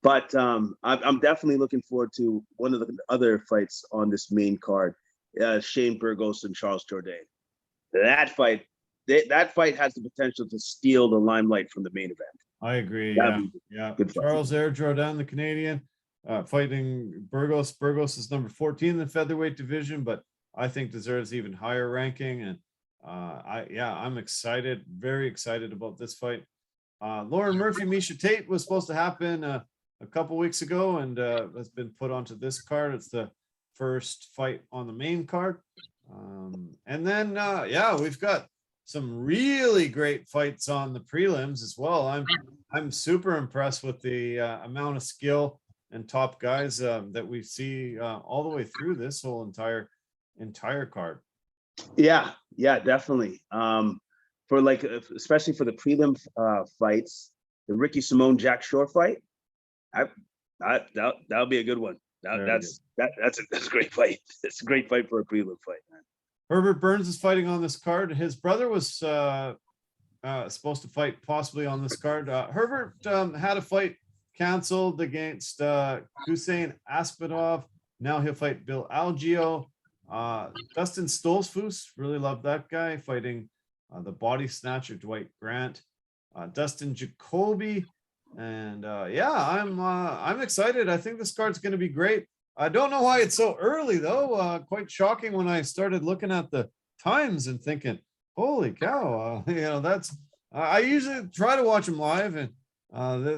[SPEAKER 2] But I'm definitely looking forward to one of the other fights on this main card, Shane Burgos and Charles Jourdain. That fight has the potential to steal the limelight from the main event.
[SPEAKER 1] I agree. Yeah. Charles Jourdain, the Canadian, fighting Burgos. Burgos is number 14 in the featherweight division, but I think deserves even higher ranking. And I'm excited, very excited about this fight. Lauren Murphy, Miesha Tate was supposed to happen a couple weeks ago, and has been put onto this card. It's the first fight on the main card. And then we've got some really great fights on the prelims as well. I'm super impressed with the amount of skill and top guys that we see all the way through this whole entire card.
[SPEAKER 2] Yeah, definitely. For like, especially for the prelim fights, the Ricky Simone Jack Shore fight, that'll be a good one. That's a great fight. It's a great fight for a prelim fight, man.
[SPEAKER 1] Herbert Burns is fighting on this card. His brother was supposed to fight possibly on this card. Herbert had a fight canceled against Hussein Aspinov. Now he'll fight Bill Algeo. Dustin Stolzfus, really love that guy, fighting the body snatcher Dwight Grant. Dustin Jacoby, and I'm excited. I think this card's going to be great. I don't know why it's so early though. Quite shocking when I started looking at the times and thinking, holy cow, that's I usually try to watch them live, and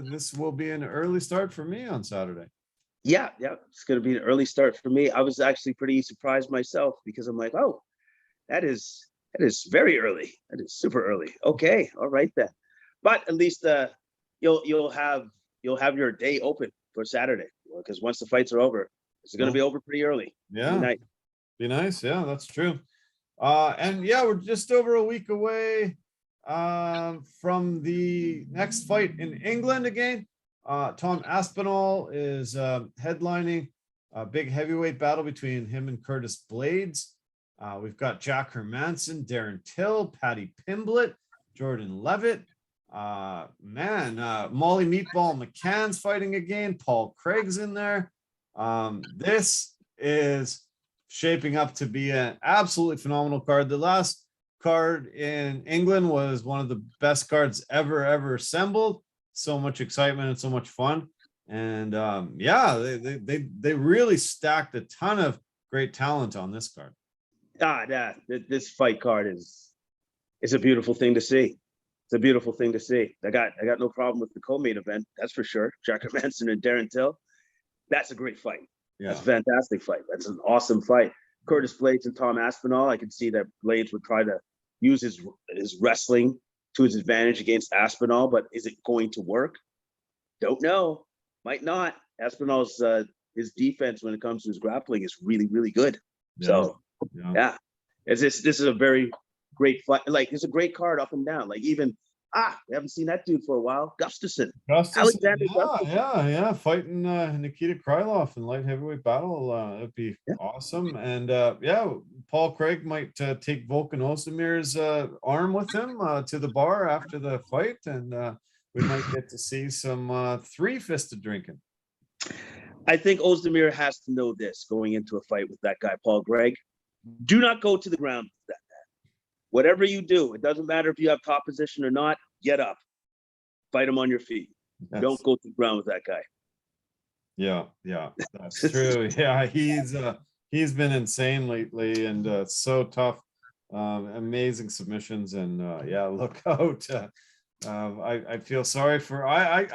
[SPEAKER 1] this will be an early start for me on Saturday.
[SPEAKER 2] Yeah, it's going to be an early start for me. I was actually pretty surprised myself because I'm like, oh, that is very early. That is super early. Okay, all right then. But at least you'll have your day open for Saturday, because once the fights are over, it's going to be over pretty early.
[SPEAKER 1] Yeah, be nice. Yeah, that's true. And yeah, we're just over a week away from the next fight in England again. Tom Aspinall is headlining a big heavyweight battle between him and Curtis Blades. We've got Jack Hermanson, Darren Till, Paddy Pimblett, Jordan Levitt. Molly Meatball McCann's fighting again. Paul Craig's in there. This is shaping up to be an absolutely phenomenal card. The last card in England was one of the best cards ever assembled. So much excitement and so much fun. And they really stacked a ton of great talent on this card.
[SPEAKER 2] This fight card is a beautiful thing to see. It's a beautiful thing to see. I got no problem with the co-main event, that's for sure. Jack Hermanson and Darren Till. That's a great fight. Yeah. That's a fantastic fight. That's an awesome fight. Curtis Blades and Tom Aspinall. I can see that Blades would try to use his wrestling to his advantage against Aspinall, but is it going to work? Don't know. Might not. Aspinall's his defense when it comes to his grappling is really, really good. Yeah. So this is a very great fight. Like, it's a great card up and down. Like, even we haven't seen that dude for a while. Gustafsson.
[SPEAKER 1] Gustafsson, fighting Nikita Krylov in light heavyweight battle. It'd be awesome. And Paul Craig might take Volkan Ozdemir's arm with him to the bar after the fight, and we might get to see some three-fisted drinking.
[SPEAKER 2] I think Ozdemir has to know this going into a fight with that guy, Paul Craig. Do not go to the ground with that man. Whatever you do, it doesn't matter if you have top position or not, get up. Fight him on your feet. Don't go to the ground with that guy. Yeah,
[SPEAKER 1] that's true. Yeah, he's been insane lately, and so tough. Amazing submissions, and look out. I feel sorry for I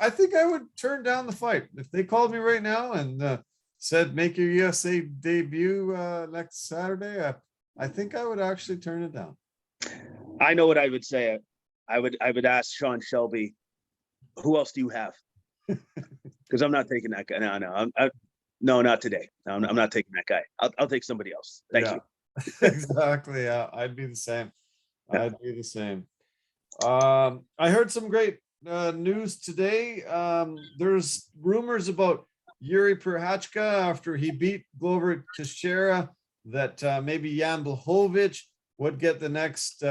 [SPEAKER 1] think I would turn down the fight if they called me right now and said make your USA debut next Saturday. I think I would actually turn it down.
[SPEAKER 2] I know what I would say. I would ask Sean Shelby, who else do you have? Because I'm not taking that guy. No, not today. I'm not taking that guy. I'll take somebody else. Thank you.
[SPEAKER 1] Exactly. Yeah, I'd be the same. I'd be the same. I heard some great news today. There's rumors about Yuri Prochazka after he beat Glover Teixeira that maybe Jan Blachowicz would get the next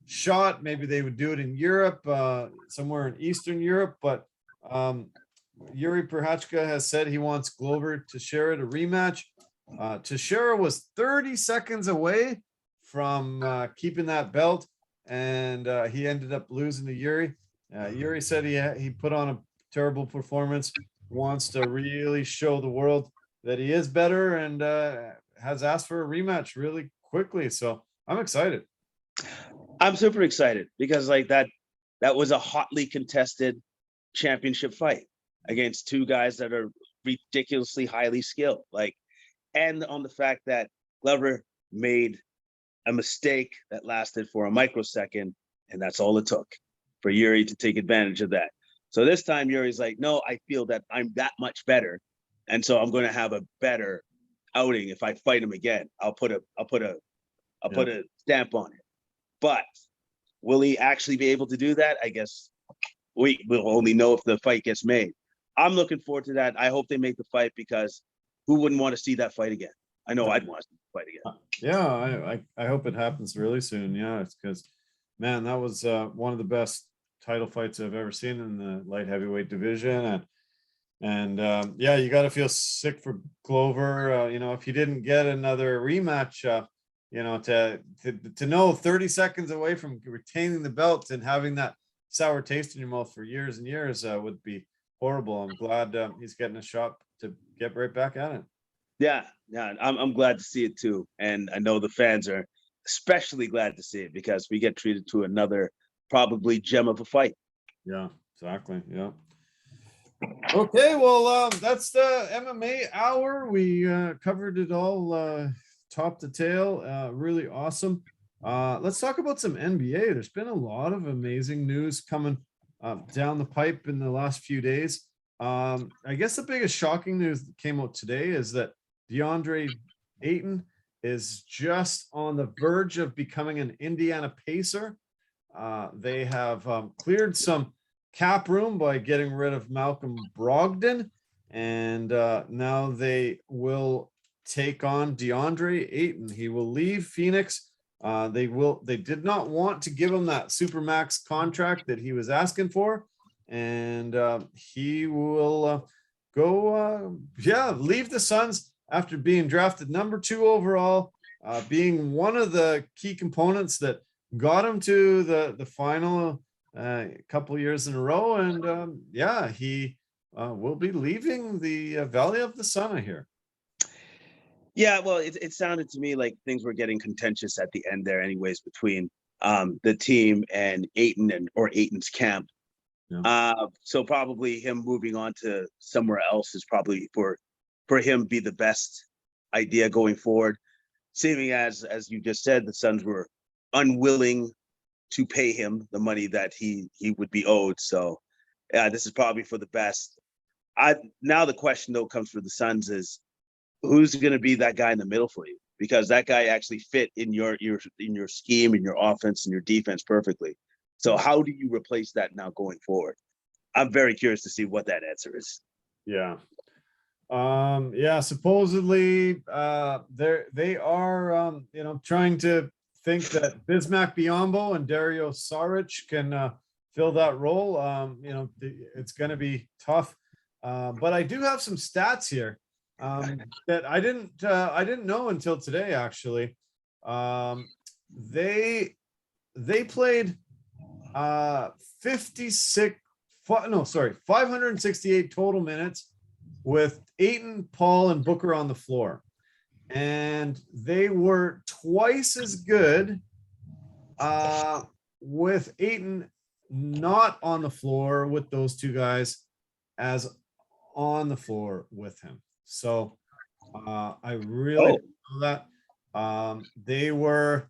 [SPEAKER 1] shot. Maybe they would do it in Europe, somewhere in Eastern Europe. But Yuri Prochazka has said he wants Glover Teixeira to rematch. Teixeira was 30 seconds away from keeping that belt, and he ended up losing to Yuri. Yuri said he put on a terrible performance, wants to really show the world that he is better, and has asked for a rematch really quickly. So I'm excited.
[SPEAKER 2] I'm super excited because that was a hotly contested championship fight against two guys that are ridiculously highly skilled. And on the fact that Glover made a mistake that lasted for a microsecond, and that's all it took for Yuri to take advantage of that. So this time Yuri's like, no, I feel that I'm that much better, and so I'm going to have a better outing if I fight him again. I'll put a stamp on it. But will he actually be able to do that? I guess we will only know if the fight gets made. I'm looking forward to that. I hope they make the fight, because who wouldn't want to see that fight again? I know I'd want to see the fight again.
[SPEAKER 1] Yeah, I hope it happens really soon. Yeah, it's because, man, that was one of the best title fights I've ever seen in the light heavyweight division, and yeah, you got to feel sick for Glover. You know, if he didn't get another rematch, you know, to know 30 seconds away from retaining the belt and having that sour taste in your mouth for years and years would be horrible. I'm glad he's getting a shot to get right back at it.
[SPEAKER 2] Yeah, I'm glad to see it too, and I know the fans are especially glad to see it, because we get treated to another probably gem of a fight.
[SPEAKER 1] Yeah, exactly. Yeah. Okay, well, that's the MMA hour. We covered it all, top to tail. Really awesome. Let's talk about some NBA. There's been a lot of amazing news coming down the pipe in the last few days. I guess the biggest shocking news that came out today is that DeAndre Ayton is just on the verge of becoming an Indiana Pacer. They have cleared some cap room by getting rid of Malcolm Brogdon, and now they will take on DeAndre Ayton. He will leave Phoenix. They did not want to give him that supermax contract that he was asking for, and he will go leave the Suns after being drafted number 2 overall, being one of the key components that got him to the final a couple years in a row, and he will be leaving the Valley of the Sun, I hear.
[SPEAKER 2] Yeah, well, it sounded to me like things were getting contentious at the end there, anyways, between the team and Ayton or Ayton's camp.
[SPEAKER 1] Yeah.
[SPEAKER 2] So probably him moving on to somewhere else is probably for him be the best idea going forward. Seeming as you just said, the Suns were unwilling to pay him the money that he would be owed. So this is probably for the best. Now the question though comes for the Suns is, who's going to be that guy in the middle for you? Because that guy actually fit in your scheme, in your offense, and your defense perfectly. So how do you replace that now going forward? I'm very curious to see what that answer is.
[SPEAKER 1] Yeah. Supposedly they are trying to think that Bismack Biyombo and Dario Saric can fill that role. It's going to be tough, but I do have some stats here that I didn't know until today. Actually, they played 568 total minutes with Ayton, Paul, and Booker on the floor. And they were twice as good with Ayton not on the floor with those two guys as on the floor with him. So I really didn't know that. They were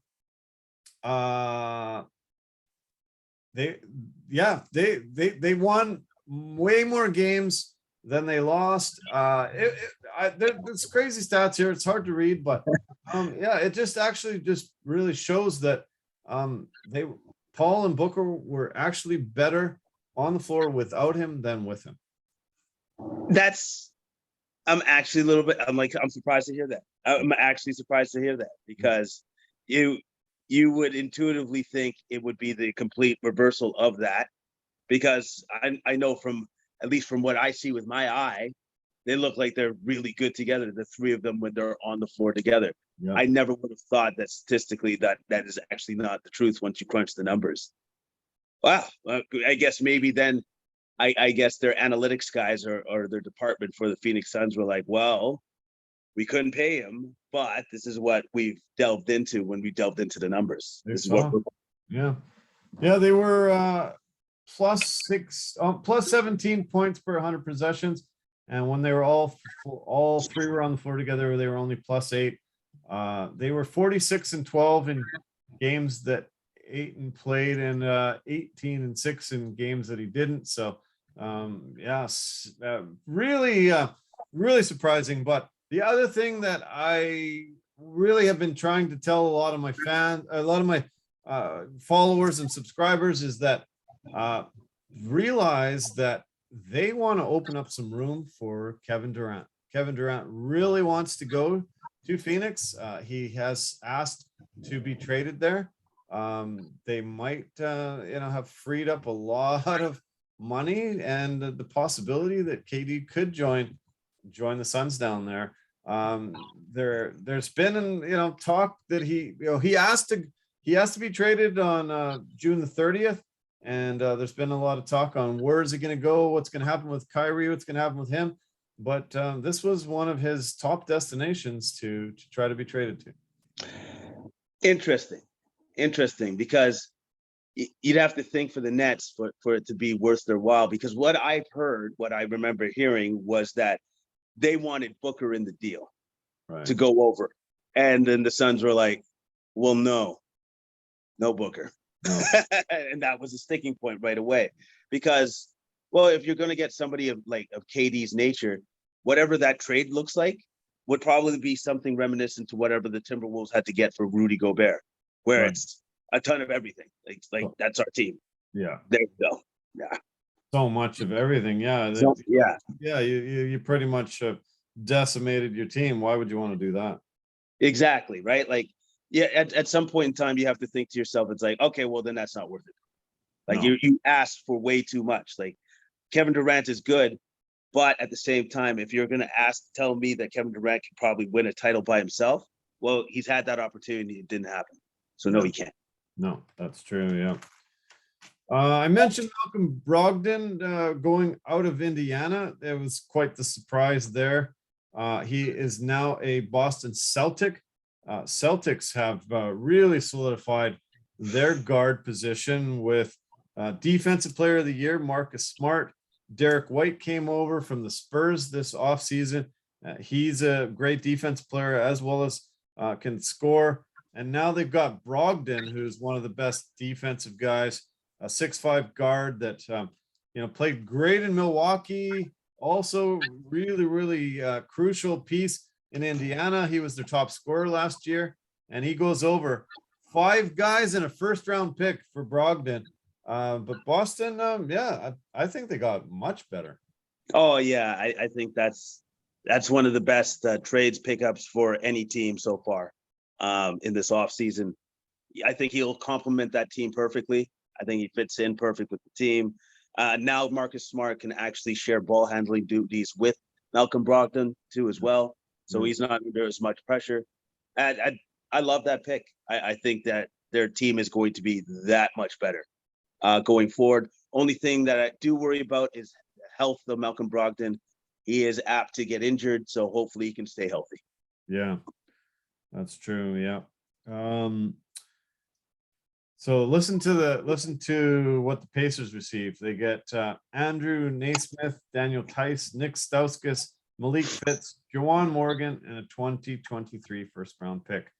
[SPEAKER 1] they won way more games than they lost. There's crazy stats here. It's hard to read, but it just really shows that Paul and Booker were actually better on the floor without him than with him.
[SPEAKER 2] I'm actually a little bit. I'm surprised to hear that. I'm actually surprised to hear that, because you would intuitively think it would be the complete reversal of that, because I know at least from what I see with my eye, they look like they're really good together, the three of them, when they're on the floor together. Yeah. I never would have thought that statistically that is actually not the truth once you crunch the numbers. Wow. I guess maybe then, I guess their analytics guys or their department for the Phoenix Suns were like, well, we couldn't pay him, but this is what we've delved into when we delved into the numbers. This is what
[SPEAKER 1] they were plus 17 points per 100 possessions, and when they were all three were on the floor together, they were only plus 8. They were 46-12 in games that Ayton played, and 18-6 in games that he didn't. So Yes, really surprising. But the other thing that I really have been trying to tell a lot of my followers and subscribers is that uh, realize that they want to open up some room for Kevin Durant. Kevin Durant really wants to go to Phoenix. He has asked to be traded there. They might, have freed up a lot of money and the possibility that KD could join the Suns down there. There's been talk that he has to be traded on June the 30th, and there's been a lot of talk on where is it going to go, what's going to happen with Kyrie, what's going to happen with him. But this was one of his top destinations to try to be traded to.
[SPEAKER 2] Interesting, because you'd have to think for the Nets for it to be worth their while, because what I remember hearing was that they wanted Booker in the deal to go over. And then the Suns were like, well, no Booker. No. And that was a sticking point right away, because, well, if you're going to get somebody of KD's nature, whatever that trade looks like would probably be something reminiscent to whatever the Timberwolves had to get for Rudy Gobert, where it's a ton of everything. Like that's our team.
[SPEAKER 1] Yeah.
[SPEAKER 2] There you go. Yeah.
[SPEAKER 1] So much of everything. Yeah. You pretty much decimated your team. Why would you want to do that?
[SPEAKER 2] Exactly. Right. At some point in time, you have to think to yourself, it's like, okay, well, then that's not worth it. You asked for way too much. Like, Kevin Durant is good, but at the same time, if you're going to tell me that Kevin Durant can probably win a title by himself, well, he's had that opportunity. It didn't happen. So no, he can't. No,
[SPEAKER 1] that's true. Yeah. I mentioned Malcolm Brogdon going out of Indiana. It was quite the surprise there. He is now a Boston Celtic. Celtics have really solidified their guard position with Defensive Player of the Year, Marcus Smart. Derek White came over from the Spurs this offseason. He's a great defensive player as well as can score. And now they've got Brogdon, who's one of the best defensive guys, a 6'5" guard that played great in Milwaukee. Also, really crucial piece in Indiana. He was their top scorer last year, and he goes over 5 guys in a first-round pick for Brogdon. But Boston, I think they got much better.
[SPEAKER 2] Oh yeah, I think that's one of the best trades pickups for any team so far in this offseason. I think he'll complement that team perfectly. I think he fits in perfect with the team. Now Marcus Smart can actually share ball handling duties with Malcolm Brogdon too as well, so he's not under as much pressure. And I love that pick. I think that their team is going to be that much better going forward. Only thing that I do worry about is the health of Malcolm Brogdon. He is apt to get injured, so hopefully he can stay healthy.
[SPEAKER 1] Yeah, that's true. Yeah. So listen to what the Pacers received. They get Andrew Naismith, Daniel Tice, Nick Stauskas, Malik Fitz, Juwan Morgan, and a 2023 first-round pick.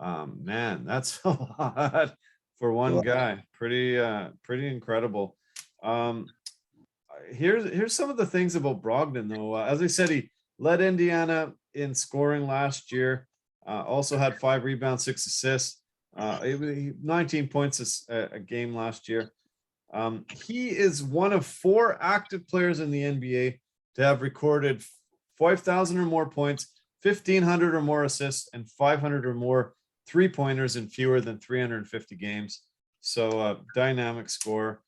[SPEAKER 1] Man, that's a lot for one guy. Pretty incredible. Here's some of the things about Brogdon, though. As I said, he led Indiana in scoring last year. Also had 5 rebounds, 6 assists. 19 points a game last year. He is one of 4 active players in the NBA to have recorded 5,000 or more points, 1,500 or more assists, and 500 or more 3-pointers in fewer than 350 games. So dynamic scorer.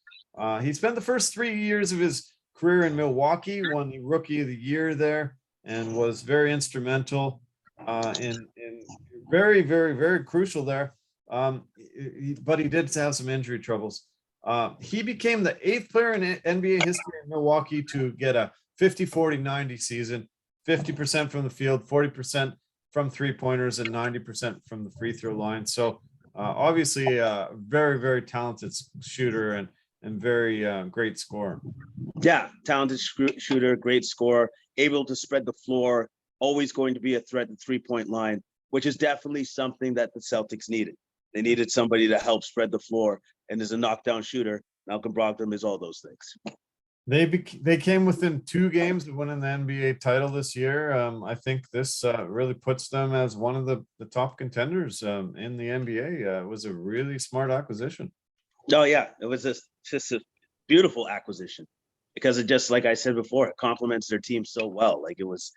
[SPEAKER 1] He spent the first 3 years of his career in Milwaukee, won the Rookie of the Year there, and was very instrumental in very crucial there. But he did have some injury troubles. He became the 8th player in NBA history in Milwaukee to get a 50-40-90 season, 50% from the field, 40% from 3-pointers, and 90% from the free throw line. So obviously a very talented shooter and very great scorer.
[SPEAKER 2] Yeah, talented shooter, great scorer, able to spread the floor, always going to be a threat at the 3-point line, which is definitely something that the Celtics needed. They needed somebody to help spread the floor, and as a knockdown shooter, Malcolm Brogdon is all those things.
[SPEAKER 1] They came within 2 games of winning the NBA title this year. I think this really puts them as one of the top contenders in the NBA. It was a really smart acquisition.
[SPEAKER 2] Oh yeah, it was just a beautiful acquisition because it just, like I said before, it complements their team so well. Like, it was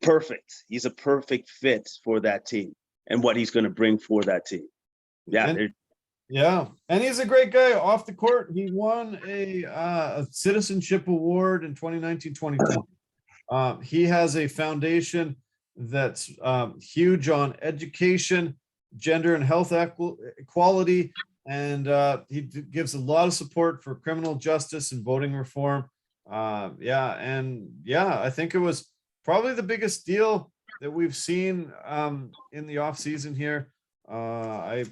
[SPEAKER 2] perfect. He's a perfect fit for that team and what he's going to bring for that team. Yeah,
[SPEAKER 1] And yeah, and he's a great guy off the court. He won a citizenship award in 2019-2020. He has a foundation that's huge on education, gender and health equality, and he gives a lot of support for criminal justice and voting reform. I think it was probably the biggest deal that we've seen in the off season here. I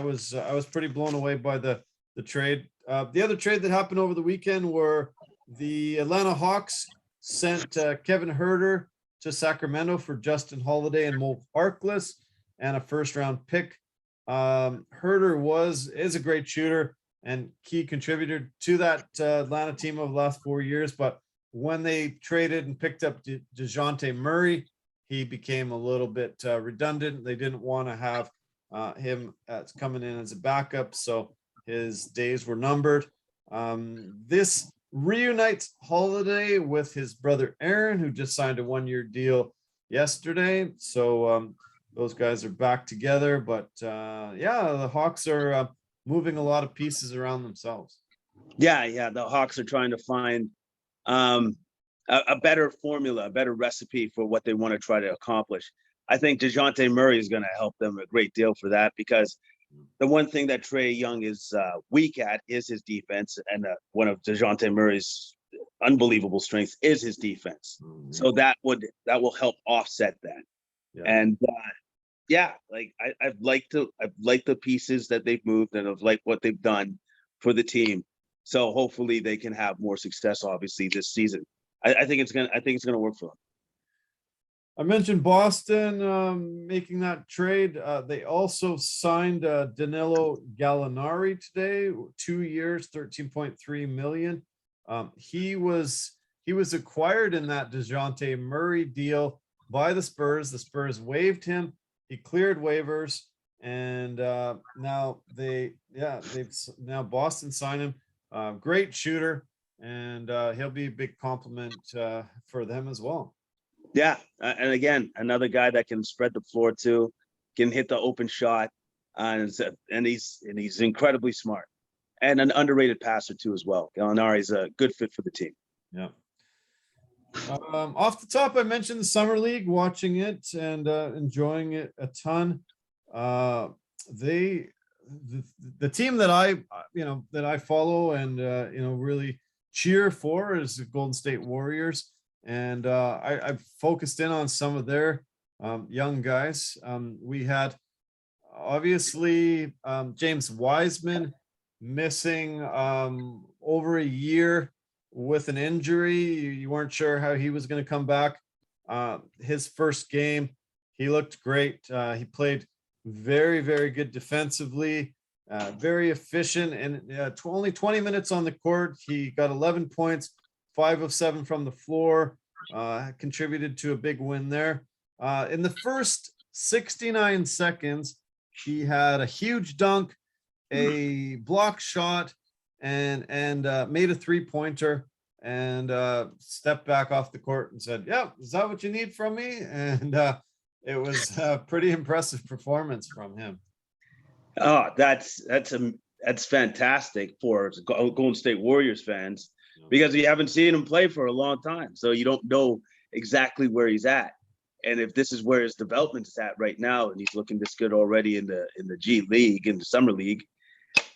[SPEAKER 1] was pretty blown away by the trade. The other trade that happened over the weekend were the Atlanta Hawks sent Kevin Herter to Sacramento for Justin Holiday and Mo Harkless and a first-round pick. Herter is a great shooter and key contributor to that Atlanta team over the last 4 years. But when they traded and picked up DeJounte Murray, he became a little bit redundant. They didn't want to have him as coming in as a backup, so his days were numbered. This reunites Holiday with his brother Aaron, who just signed a 1-year deal yesterday. So those guys are back together. But the Hawks are moving a lot of pieces around themselves.
[SPEAKER 2] Yeah, the Hawks are trying to find a better formula, a better recipe for what they want to try to accomplish. I think DeJounte Murray is going to help them a great deal for that, because the one thing that Trae Young is weak at is his defense, and one of DeJounte Murray's unbelievable strengths is his defense. Mm-hmm. So that will help offset that. Yeah. And I've liked the pieces that they've moved, and I've liked what they've done for the team. So hopefully they can have more success, obviously, this season. I think it's gonna work for them.
[SPEAKER 1] I mentioned Boston making that trade. They also signed Danilo Gallinari today, 2 years, $13.3 million. He was acquired in that DeJounte Murray deal by the Spurs. The Spurs waived him. He cleared waivers, and now Boston signed him. Great shooter, and he'll be a big compliment for them as well.
[SPEAKER 2] Yeah, and again, another guy that can spread the floor too, can hit the open shot, and he's incredibly smart, and an underrated passer too as well. Gallinari is a good fit for the team.
[SPEAKER 1] Yeah. Off the top, I mentioned the summer league, watching it and enjoying it a ton. The team that I follow and really cheer for is the Golden State Warriors. And I've focused in on some of their young guys. We had obviously James Wiseman missing over a year with an injury. You weren't sure how he was going to come back. His first game, he looked great. He played very, very good defensively, very efficient, and only 20 minutes on the court. He got 11 points. 5 of 7 from the floor, contributed to a big win there. In the first 69 seconds, he had a huge dunk, a block shot, and made a 3-pointer, and stepped back off the court and said, "Yeah, is that what you need from me?" And it was a pretty impressive performance from him.
[SPEAKER 2] Oh, that's fantastic for Golden State Warriors fans, because you haven't seen him play for a long time. So you don't know exactly where he's at. And if this is where his development is at right now, and he's looking this good already in the G League, in the Summer League,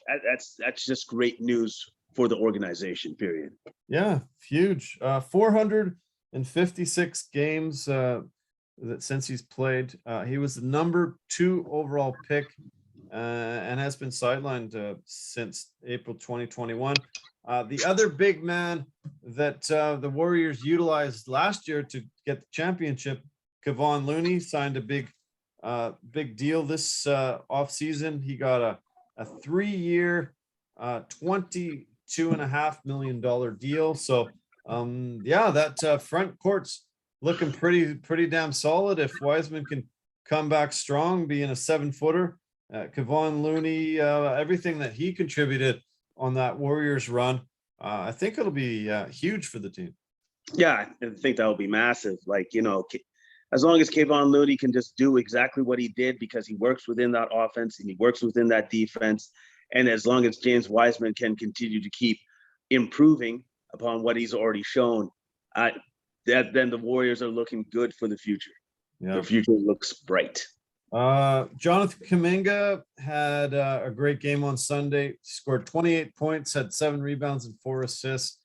[SPEAKER 2] that's just great news for the organization, period.
[SPEAKER 1] Yeah, huge. 456 games since he's played. He was the number 2 overall pick and has been sidelined since April 2021. The other big man that the Warriors utilized last year to get the championship, Kevon Looney, signed a big deal this offseason. He got a 3-year, $22 $2.5 million deal. So yeah, that front court's looking pretty damn solid. If Wiseman can come back strong, being a 7-footer, Kevon Looney, everything that he contributed on that Warriors run, I think it'll be huge for the team.
[SPEAKER 2] Yeah, I think that will be massive. Like, you know, as long as Kevon Looney can just do exactly what he did, because he works within that offense and he works within that defense, and as long as James Wiseman can continue to keep improving upon what he's already shown, then the Warriors are looking good for the future.
[SPEAKER 1] Yeah.
[SPEAKER 2] The future looks bright.
[SPEAKER 1] Jonathan Kuminga had a great game on Sunday. Scored 28 points, had 7 rebounds and 4 assists.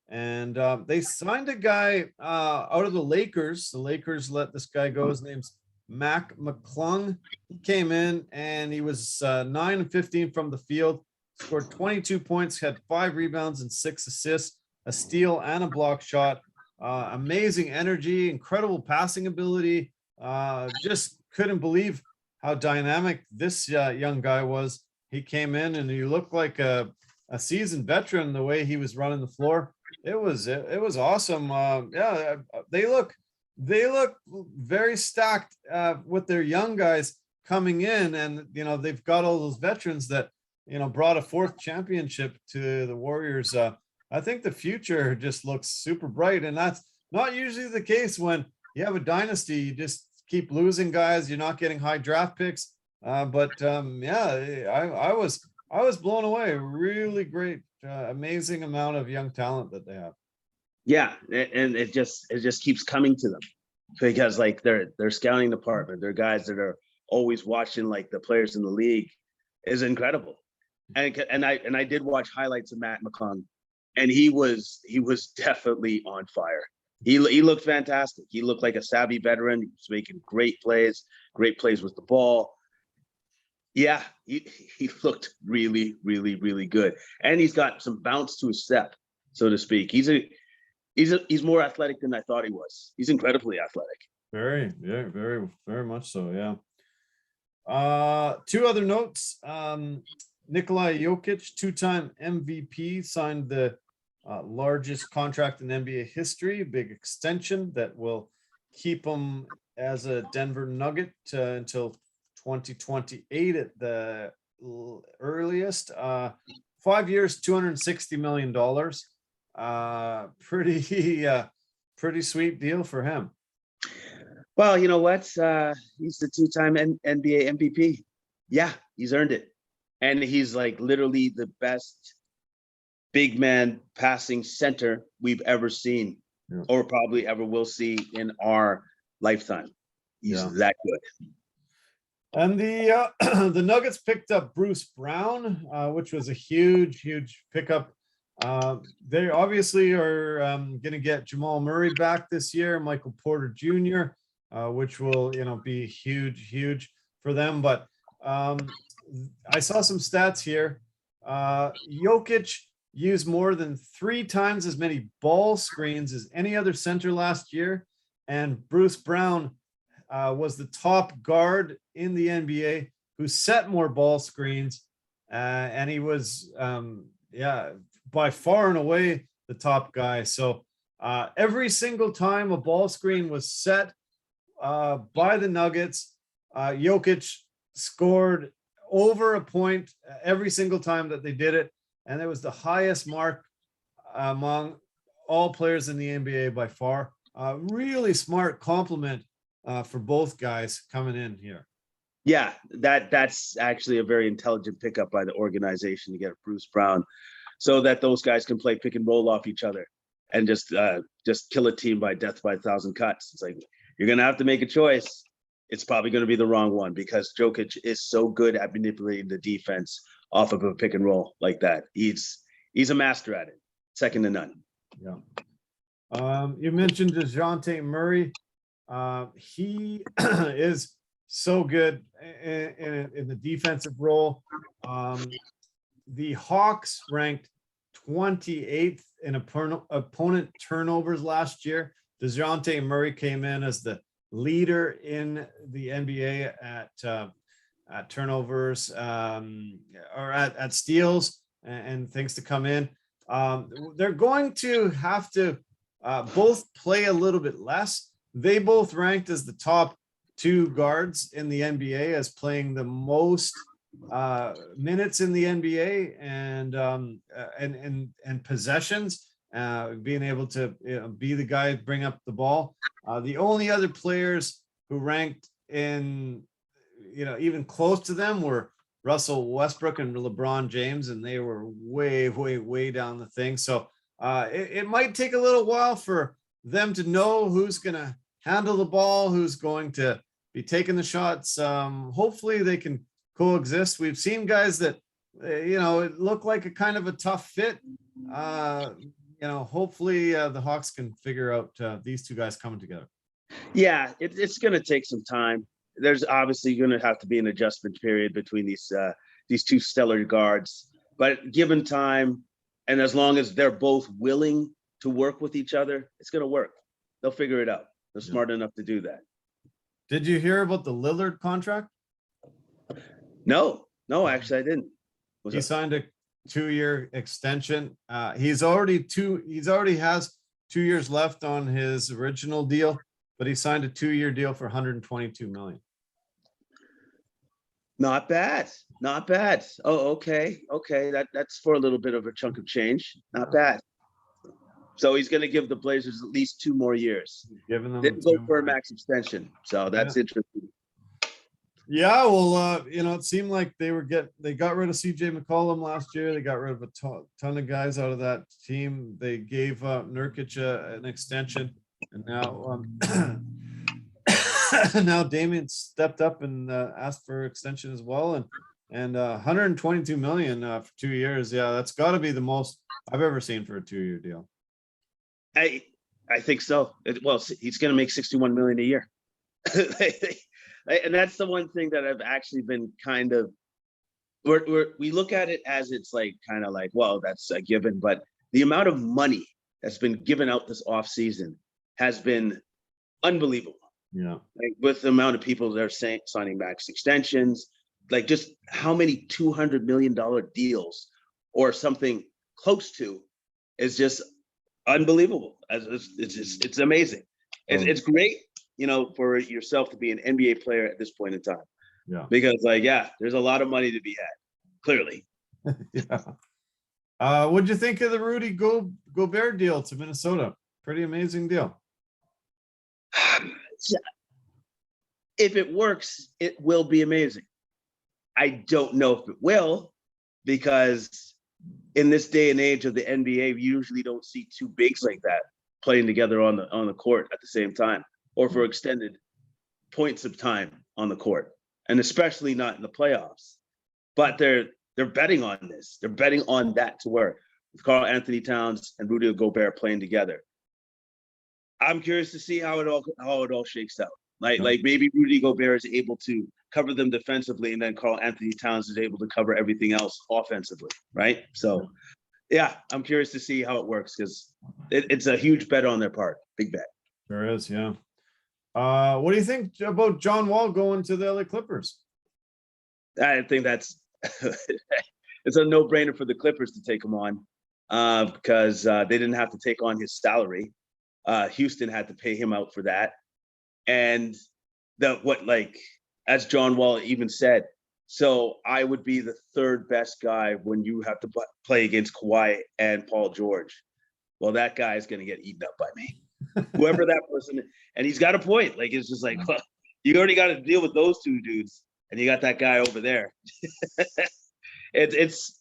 [SPEAKER 1] And they signed a guy out of the Lakers. The Lakers let this guy go. His name's Mac McClung. He came in and he was 9-15 from the field. Scored 22 points, had 5 rebounds and 6 assists, a steal and a block shot. Amazing energy, incredible passing ability. Just couldn't believe how dynamic this young guy was. He came in and he looked like a seasoned veteran the way he was running the floor. It was awesome. Yeah, they look very stacked with their young guys coming in, and you know they've got all those veterans that brought a 4th championship to the Warriors. I think the future just looks super bright, and that's not usually the case when you have a dynasty. You just keep losing guys. You're not getting high draft picks. But yeah, I was blown away. Really great, amazing amount of young talent that they have.
[SPEAKER 2] Yeah, and it just keeps coming to them, because like their scouting department, they're guys that are always watching like the players in the league, is incredible. And I did watch highlights of Matt McClung, and he was definitely on fire. He looked fantastic. He looked like a savvy veteran. He was making great plays with the ball. Yeah, he looked really, really, really good. And he's got some bounce to his step, so to speak. He's more athletic than I thought he was. He's incredibly athletic.
[SPEAKER 1] Very, yeah, very, very much so. Yeah. 2 other notes. Nikola Jokic, 2-time MVP, signed the largest contract in NBA history, big extension that will keep him as a Denver Nugget until 2028 at the earliest. 5 years, $260 million. Pretty sweet deal for him.
[SPEAKER 2] Well, you know what? He's the 2-time NBA MVP. Yeah, he's earned it. And he's like literally the best big man passing center we've ever seen, or probably ever will see in our lifetime. He's that good.
[SPEAKER 1] And the Nuggets picked up Bruce Brown, which was a huge pickup. They obviously are going to get Jamal Murray back this year, Michael Porter Jr., which will be huge for them. But I saw some stats here. Jokic used more than 3 times as many ball screens as any other center last year, and Bruce Brown was the top guard in the NBA who set more ball screens, and he was by far and away the top guy. So every single time a ball screen was set by the Nuggets, Jokic scored over a point every single time that they did it. And it was the highest mark among all players in the NBA by far. Really smart compliment for both guys coming in here.
[SPEAKER 2] Yeah, that's actually a very intelligent pickup by the organization to get Bruce Brown, so that those guys can play pick and roll off each other and just kill a team by death by 1,000 cuts. It's like, you're going to have to make a choice. It's probably going to be the wrong one, because Jokic is so good at manipulating the defense off of a pick and roll like that. He's a master at it, second to none.
[SPEAKER 1] Yeah. You mentioned DeJounte Murray. He is so good in the defensive role. The Hawks ranked 28th in opponent turnovers last year. DeJounte Murray came in as the leader in the NBA at turnovers, or at steals and things to come in. they're going to have to both play a little bit less. They both ranked as the top two guards in the NBA as playing the most minutes in the NBA and possessions, being able to be the guy bring up the ball. The only other players who ranked in even close to them were Russell Westbrook and LeBron James, and they were way down the thing. So it might take a little while for them to know who's going to handle the ball, who's going to be taking the shots. Hopefully they can coexist. We've seen guys that, it looked like a kind of a tough fit. Hopefully the Hawks can figure out these two guys coming together.
[SPEAKER 2] Yeah, it's going to take some time. There's obviously going to have to be an adjustment period between these two stellar guards, but given time, and as long as they're both willing to work with each other, it's going to work. They'll figure it out. They're smart enough to do that.
[SPEAKER 1] Did you hear about the Lillard contract?
[SPEAKER 2] No, actually I didn't.
[SPEAKER 1] He signed a 2-year extension. He's already has 2 years left on his original deal, but he signed a 2-year deal for $122 million.
[SPEAKER 2] Not bad. Oh, okay. That's for a little bit of a chunk of change. Not bad. So he's going to give the Blazers at least 2 more years.
[SPEAKER 1] Giving them
[SPEAKER 2] Didn't go for a max extension. So that's interesting.
[SPEAKER 1] Yeah, well, it seemed like they got rid of CJ McCollum last year. They got rid of a ton of guys out of that team. They gave Nurkic an extension, and now now Damian stepped up and asked for extension as well, and $122 million for 2 years. Yeah, that's got to be the most I've ever seen for a 2-year deal.
[SPEAKER 2] I think so. He's going to make $61 million a year. And that's the one thing that I've actually been kind of, we look at it as it's like kind of like, well, that's a given, but the amount of money that's been given out this off season has been unbelievable.
[SPEAKER 1] Yeah,
[SPEAKER 2] like with the amount of people that are signing max extensions, like just how many $200 million deals or something close to is just unbelievable. It's amazing. It's great. For yourself to be an NBA player at this point in time.
[SPEAKER 1] Yeah.
[SPEAKER 2] Because there's a lot of money to be had, clearly.
[SPEAKER 1] Yeah. What'd you think of the Rudy Gobert deal to Minnesota? Pretty amazing deal.
[SPEAKER 2] If it works, it will be amazing. I don't know if it will, because in this day and age of the NBA, we usually don't see two bigs like that playing together on the court at the same time, or for extended points of time on the court, and especially not in the playoffs. But they're betting on this. They're betting on that to work with Karl Anthony Towns and Rudy Gobert playing together. I'm curious to see how it all shakes out. Like maybe Rudy Gobert is able to cover them defensively, and then Karl Anthony Towns is able to cover everything else offensively, right? So, yeah, I'm curious to see how it works, because it's a huge bet on their part. Big bet.
[SPEAKER 1] Sure is, yeah. What do you think about John Wall going to the LA Clippers?
[SPEAKER 2] I think that's it's a no-brainer for the Clippers to take him on, because they didn't have to take on his salary. Houston had to pay him out for that. And as John Wall even said, so I would be the third best guy when you have to play against Kawhi and Paul George. Well, that guy is going to get eaten up by me. Whoever that person is. And he's got a point. Like, it's just like, well, you already got to deal with those two dudes, and you got that guy over there. It's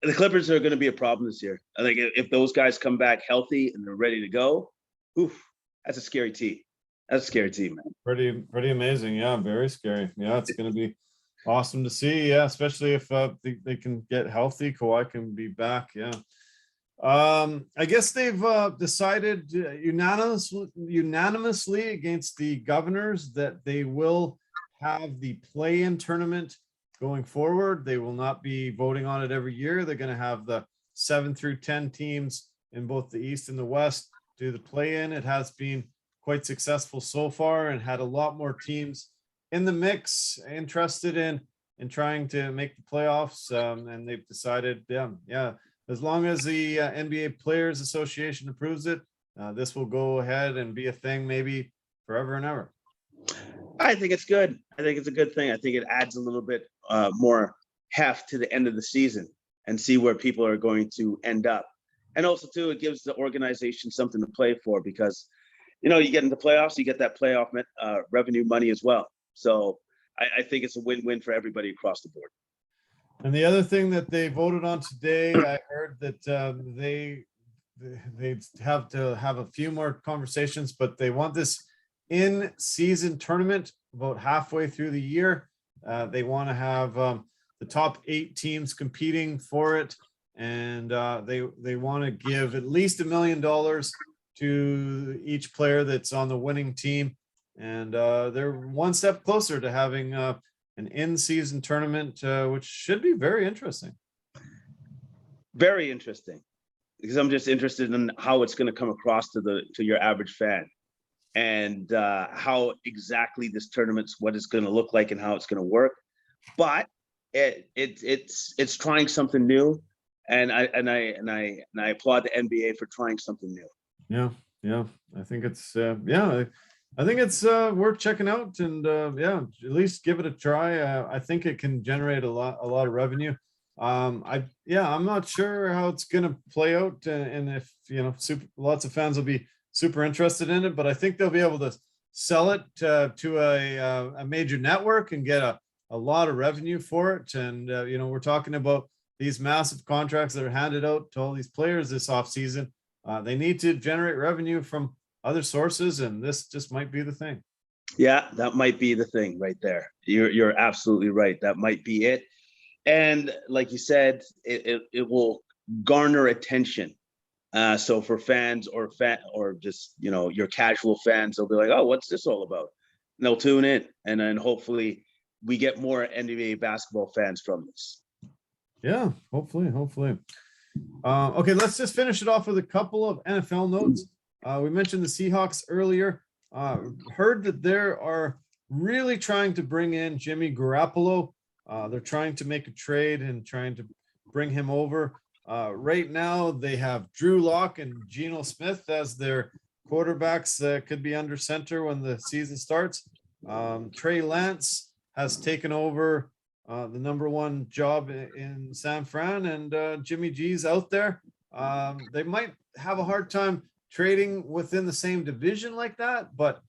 [SPEAKER 2] the Clippers are going to be a problem this year. I think if those guys come back healthy and they're ready to go, that's a scary team. That's a scary team, man.
[SPEAKER 1] Pretty amazing. Yeah, very scary. Yeah, it's going to be awesome to see. Yeah, especially if they can get healthy. Kawhi can be back. Yeah. I guess they've decided unanimously against the governors that they will have the play-in tournament going forward. They will not be voting on it every year. They're going to have the 7 through 10 teams in both the East and the West do the play-in. It has been quite successful so far, and had a lot more teams in the mix interested in trying to make the playoffs. And they've decided, as long as the NBA Players Association approves it, this will go ahead and be a thing maybe forever and ever.
[SPEAKER 2] I think it's good. I think it's a good thing. I think it adds a little bit more heft to the end of the season and see where people are going to end up. And also, too, it gives the organization something to play for because, you know, you get into playoffs, you get that playoff revenue money as well. So I think it's a win-win for everybody across the board.
[SPEAKER 1] And the other thing that they voted on today, I heard that they have to have a few more conversations, but they want this in-season tournament about halfway through the year. They want to have the top 8 teams competing for it, and they want to give at least $1 million to each player that's on the winning team, and they're one step closer to having an in-season tournament, which should be very interesting.
[SPEAKER 2] Very interesting, because I'm just interested in how it's going to come across to your average fan, and how exactly this tournament's what it's going to look like and how it's going to work. But it's trying something new, and I applaud the NBA for trying something new.
[SPEAKER 1] Yeah, I think it's I think it's worth checking out, and at least give it a try. I think it can generate a lot of revenue. I'm not sure how it's gonna play out, and if lots of fans will be super interested in it, but I think they'll be able to sell it to a major network and get a lot of revenue for it. And we're talking about these massive contracts that are handed out to all these players this offseason. They need to generate revenue from other sources, and this just might be the thing.
[SPEAKER 2] Yeah, that might be the thing right there. You're absolutely right. That might be it. And like you said, it will garner attention. So for fans or just your casual fans, they'll be like, "Oh, what's this all about?" And they'll tune in, and then hopefully we get more NBA basketball fans from this.
[SPEAKER 1] Yeah, hopefully. Okay, let's just finish it off with a couple of NFL notes. We mentioned the Seahawks earlier. Heard that they are really trying to bring in Jimmy Garoppolo. They're trying to make a trade and trying to bring him over. Right now, they have Drew Lock and Geno Smith as their quarterbacks that could be under center when the season starts. Trey Lance has taken over the #1 job in San Fran, and Jimmy G's out there. They might have a hard time trading within the same division like that, but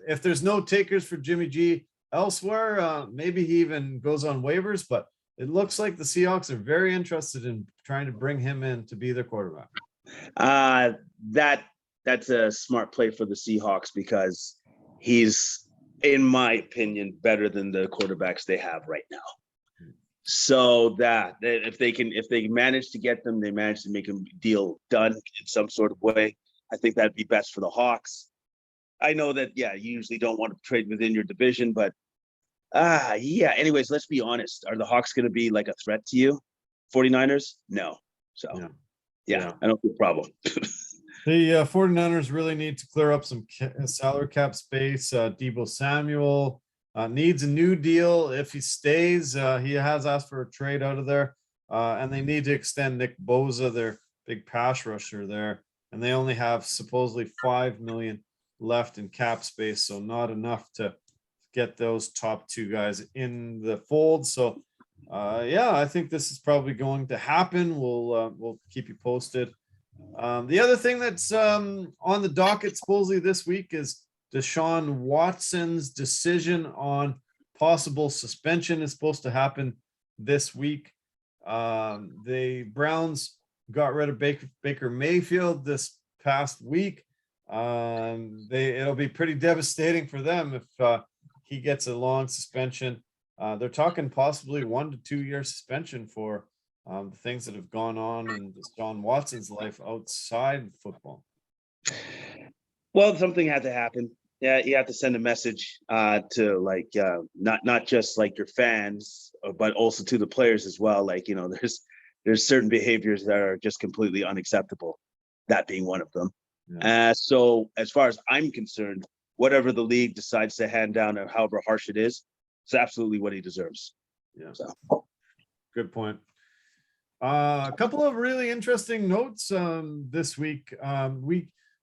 [SPEAKER 1] if there's no takers for Jimmy G elsewhere, maybe he even goes on waivers, but it looks like the Seahawks are very interested in trying to bring him in to be their quarterback.
[SPEAKER 2] That's a smart play for the Seahawks because he's, in my opinion, better than the quarterbacks they have right now. So that if they manage to get them, they manage to make a deal done in some sort of way. I think that'd be best for the Hawks. I know that, you usually don't want to trade within your division, but anyways, let's be honest. Are the Hawks going to be like a threat to you? 49ers? No. So I don't see a problem.
[SPEAKER 1] The 49ers really need to clear up some salary cap space. Deebo Samuel needs a new deal. If he stays, he has asked for a trade out of there. And they need to extend Nick Bosa, their big pass rusher there. And they only have supposedly $5 million left in cap space. So not enough to get those top 2 guys in the fold. So I think this is probably going to happen. We'll keep you posted. The other thing that's on the docket supposedly this week is Deshaun Watson's decision on possible suspension is supposed to happen this week. The Browns got rid of Baker Mayfield this past week. It'll be pretty devastating for them if he gets a long suspension. They're talking possibly 1 to 2 year suspension for the things that have gone on in Deshaun Watson's life outside football.
[SPEAKER 2] Well, something had to happen. Yeah, you have to send a message to not just like your fans, but also to the players as well. There's certain behaviors that are just completely unacceptable. That being one of them. Yeah. So as far as I'm concerned, whatever the league decides to hand down, or however harsh it is, it's absolutely what he deserves.
[SPEAKER 1] Yeah. So. Good point. A couple of really interesting notes this week.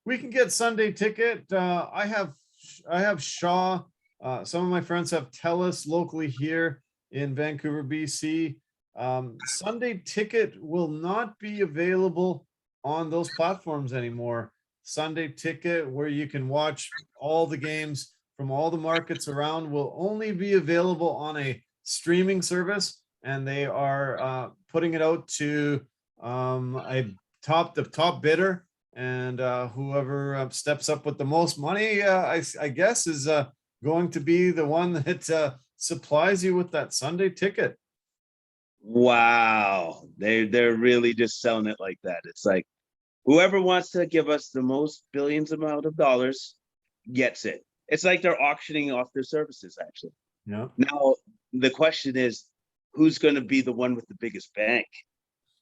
[SPEAKER 1] We can get Sunday ticket. I have Shaw. Some of my friends have Telus locally here in Vancouver, BC. Sunday ticket will not be available on those platforms anymore. Sunday ticket, where you can watch all the games from all the markets around, will only be available on a streaming service, and they are putting it out to the top bidder, and whoever steps up with the most money, I guess, is going to be the one that supplies you with that Sunday ticket.
[SPEAKER 2] Wow, they're really just selling it like that. It's like whoever wants to give us the most billions amount of dollars gets it. It's like they're auctioning off their services, actually.
[SPEAKER 1] Yeah,
[SPEAKER 2] Now, the question is, who's going to be the one with the biggest bank?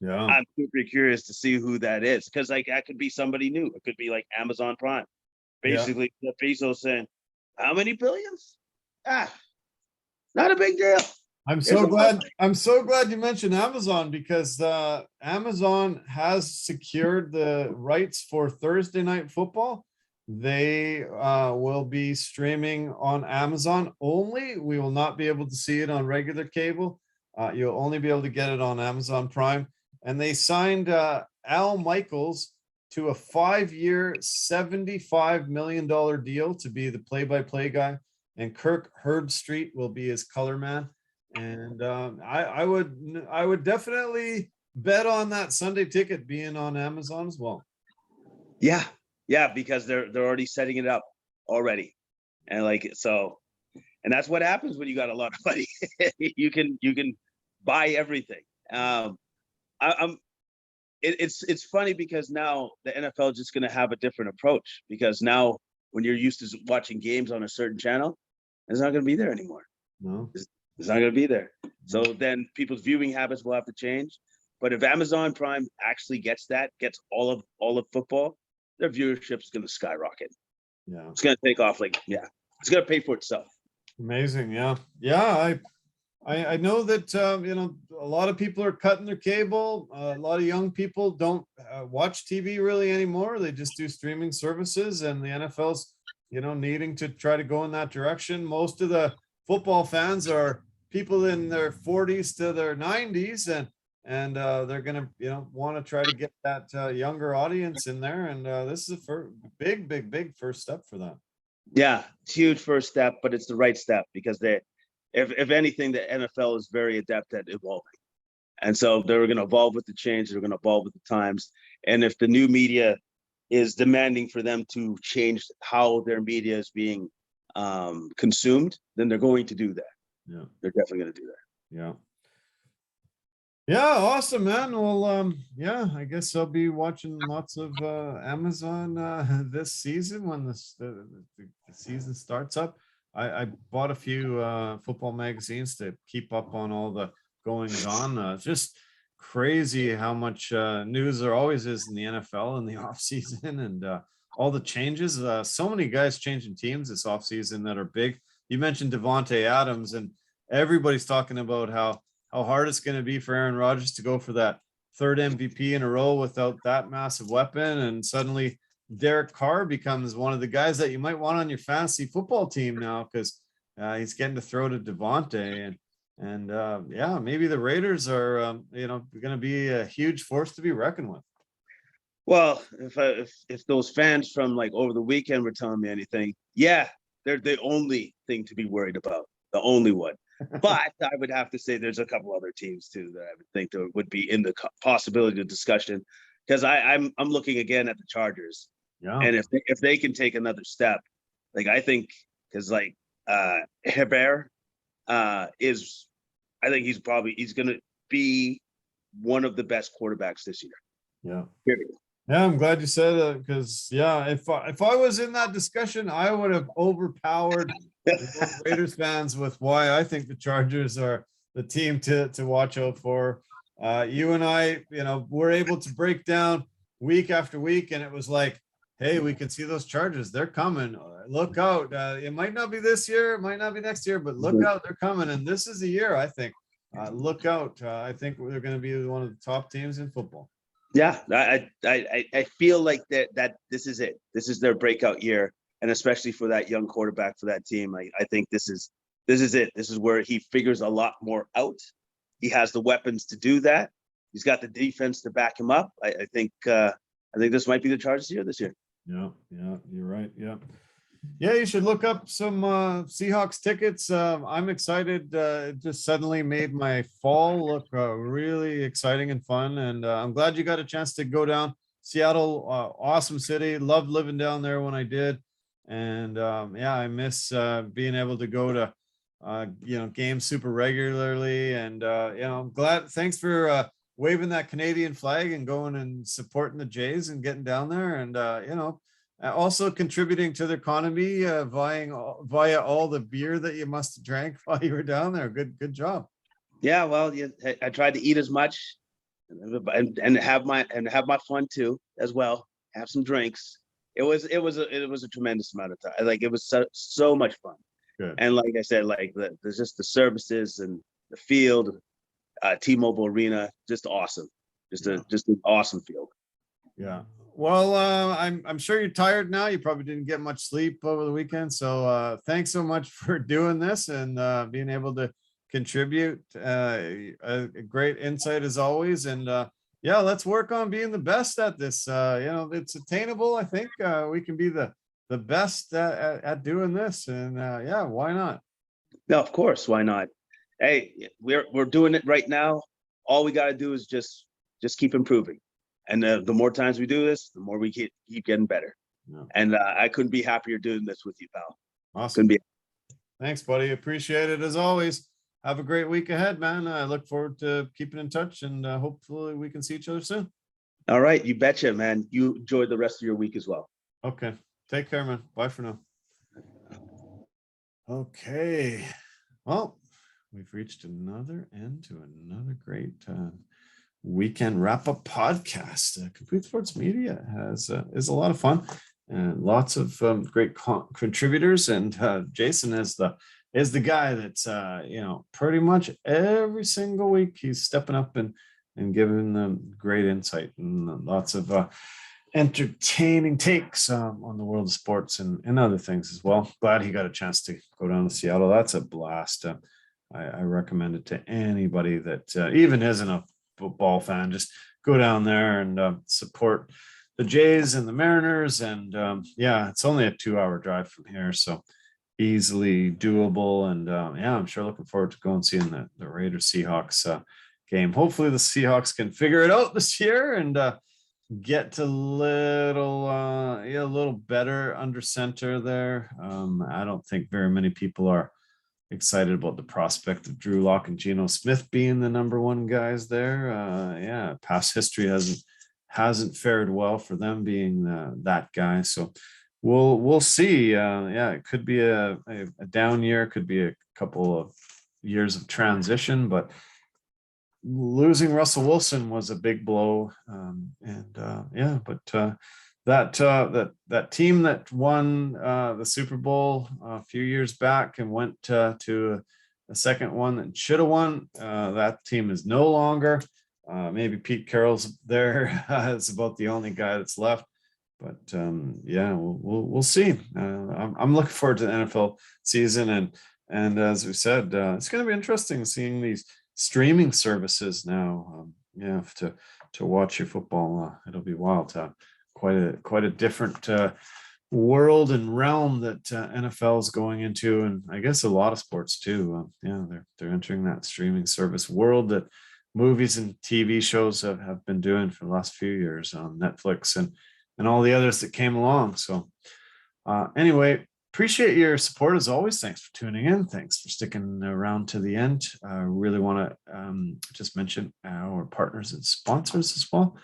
[SPEAKER 1] yeah.
[SPEAKER 2] I'm super curious to see who that is, because like that could be somebody new. It could be like Amazon Prime.
[SPEAKER 1] Yeah.
[SPEAKER 2] Basically, the Bezos saying, "How many billions? Ah, not a big deal."
[SPEAKER 1] I'm
[SPEAKER 2] Here's
[SPEAKER 1] so
[SPEAKER 2] a
[SPEAKER 1] glad.
[SPEAKER 2] bunch.
[SPEAKER 1] I'm so glad you mentioned Amazon, because Amazon has secured the rights for Thursday Night Football. They will be streaming on Amazon only. We will not be able to see it on regular cable. You'll only be able to get it on Amazon Prime. And they signed Al Michaels to a 5-year, $75 million deal to be the play-by-play guy, and Kirk Herbstreit will be his color man. And I would definitely bet on that Sunday ticket being on Amazon as well.
[SPEAKER 2] Yeah, yeah, because they're already setting it up already, and like so, and that's what happens when you got a lot of money. you can buy everything. I'm it's funny because now the NFL is just going to have a different approach, because now when you're used to watching games on a certain channel, it's not going to be there anymore.
[SPEAKER 1] No.
[SPEAKER 2] It's not going to be there. So then people's viewing habits will have to change. But if Amazon Prime actually gets all of football, their viewership is going to skyrocket.
[SPEAKER 1] Yeah.
[SPEAKER 2] It's going to take off. It's going to pay for itself.
[SPEAKER 1] Amazing. Yeah. Yeah. I know that a lot of people are cutting their cable. A lot of young people don't watch TV really anymore. They just do streaming services, and the NFL's needing to try to go in that direction. Most of the football fans are people in their 40s to their 90s, and they're gonna want to try to get that younger audience in there, and this is a big first step for that.
[SPEAKER 2] Yeah, it's a huge first step, but it's the right step, because if anything, the NFL is very adept at evolving. And so they're going to evolve with the change. They're going to evolve with the times. And if the new media is demanding for them to change how their media is being consumed, then they're going to do that.
[SPEAKER 1] Yeah.
[SPEAKER 2] They're definitely going to do that.
[SPEAKER 1] Yeah. Yeah, awesome, man. Well, yeah, I guess I'll be watching lots of Amazon this season when the season starts up. I bought a few football magazines to keep up on all the goings on. It's just crazy how much news there always is in the NFL in the off season, and all the changes. So many guys changing teams this off season that are big. You mentioned Devontae Adams, and everybody's talking about how hard it's going to be for Aaron Rodgers to go for that third MVP in a row without that massive weapon. And suddenly Derek Carr becomes one of the guys that you might want on your fantasy football team now, because he's getting to throw to Devontae. And yeah, maybe the Raiders are, going to be a huge force to be reckoned with.
[SPEAKER 2] Well, if those fans from like over the weekend were telling me anything, yeah, they're the only thing to be worried about, the only one. But I would have to say there's a couple other teams too that I would think that would be in the possibility of discussion, because I'm looking again at the Chargers.
[SPEAKER 1] Yeah.
[SPEAKER 2] And if they can take another step, like I think, because like Herbert is, I think he's going to be one of the best quarterbacks this year.
[SPEAKER 1] Yeah.
[SPEAKER 2] Period.
[SPEAKER 1] Yeah, I'm glad you said that, because yeah, if I was in that discussion, I would have overpowered the Raiders fans with why I think the Chargers are the team to watch out for. You and I, we're able to break down week after week, and it was like, hey, we can see those Chargers. They're coming. Look out. It might not be this year, it might not be next year, but look out, they're coming. And this is the year, I think, look out. I think they're going to be one of the top teams in football.
[SPEAKER 2] Yeah, I feel like that this is it. This is their breakout year, and especially for that young quarterback for that team. I think this is it. This is where he figures a lot more out. He has the weapons to do that. He's got the defense to back him up. I think this might be the Chargers' year this year.
[SPEAKER 1] Yeah, you're right. Yeah. Yeah, you should look up some Seahawks tickets. I'm excited. It just suddenly made my fall look really exciting and fun. And I'm glad you got a chance to go down. Seattle, awesome city. Loved living down there when I did. And yeah, I miss being able to go to games super regularly. And I'm glad. Thanks for waving that Canadian flag and going and supporting the Jays and getting down there. And also contributing to the economy via all the beer that you must have drank while you were down there. Good job.
[SPEAKER 2] Yeah, well, I tried to eat as much and have my fun too as well. Have some drinks. It was a tremendous amount of time. Like, it was so much fun.
[SPEAKER 1] Good.
[SPEAKER 2] And like I said, like there's just the services and the field, T-Mobile Arena, just awesome. Just an awesome field.
[SPEAKER 1] Yeah. Well, I'm sure you're tired now. You probably didn't get much sleep over the weekend. So thanks so much for doing this and being able to contribute. A great insight as always. And yeah, let's work on being the best at this. It's attainable. I think we can be the best at doing this. And yeah, why not?
[SPEAKER 2] No, of course, why not? Hey, we're doing it right now. All we got to do is just keep improving. And the more times we do this, the more we keep getting better. Yeah. And I couldn't be happier doing this with you, pal.
[SPEAKER 1] Awesome. Thanks, buddy. Appreciate it as always. Have a great week ahead, man. I look forward to keeping in touch, and hopefully we can see each other soon.
[SPEAKER 2] All right. You betcha, man. You enjoy the rest of your week as well.
[SPEAKER 1] Okay. Take care, man. Bye for now. Okay. Well, we've reached another end to another great weekend wrap-up podcast. Complete Sports Media is a lot of fun and lots of great contributors. And Jason is the guy that's pretty much every single week he's stepping up and giving them great insight and lots of entertaining takes on the world of sports and other things as well. Glad he got a chance to go down to Seattle. That's a blast. I recommend it to anybody that even isn't a football fan. Just go down there and support the Jays and the Mariners. And yeah, it's only a 2-hour drive from here, so easily doable. And yeah, I'm sure looking forward to going seeing the Raiders Seahawks game. Hopefully the Seahawks can figure it out this year and get to a little better under center there. I don't think very many people are excited about the prospect of Drew Lock and Geno Smith being the number one guys there. Yeah, past history hasn't fared well for them being that guy. So we'll see. Yeah, it could be a down year, could be a couple of years of transition, but losing Russell Wilson was a big blow. Yeah, but that team that won the Super Bowl a few years back and went to a second one that should have won, that team is no longer. Maybe Pete Carroll's there. It's about the only guy that's left. But yeah, we'll see. I'm looking forward to the NFL season, and as we said, it's going to be interesting seeing these streaming services now. Yeah, to watch your football, it'll be wild. Quite a different world and realm that NFL is going into, and I guess a lot of sports too. Yeah, they're entering that streaming service world that movies and TV shows have been doing for the last few years on Netflix and all the others that came along. So anyway, appreciate your support as always. Thanks for tuning in. Thanks for sticking around to the end. I really want to just mention our partners and sponsors as well.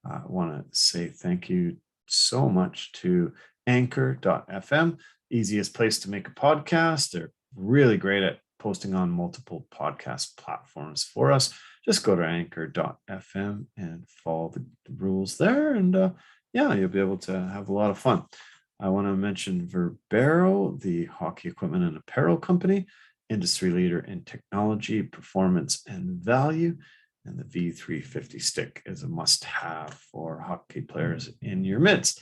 [SPEAKER 1] I want to say thank you so much to Anchor.fm, easiest place to make a podcast. They're really great at posting on multiple podcast platforms for us. Just go to Anchor.fm and follow the rules there. And yeah, you'll be able to have a lot of fun. I want to mention Verbero, the hockey equipment and apparel company, industry leader in technology, performance, and value. And the V350 stick is a must-have for hockey players in your midst.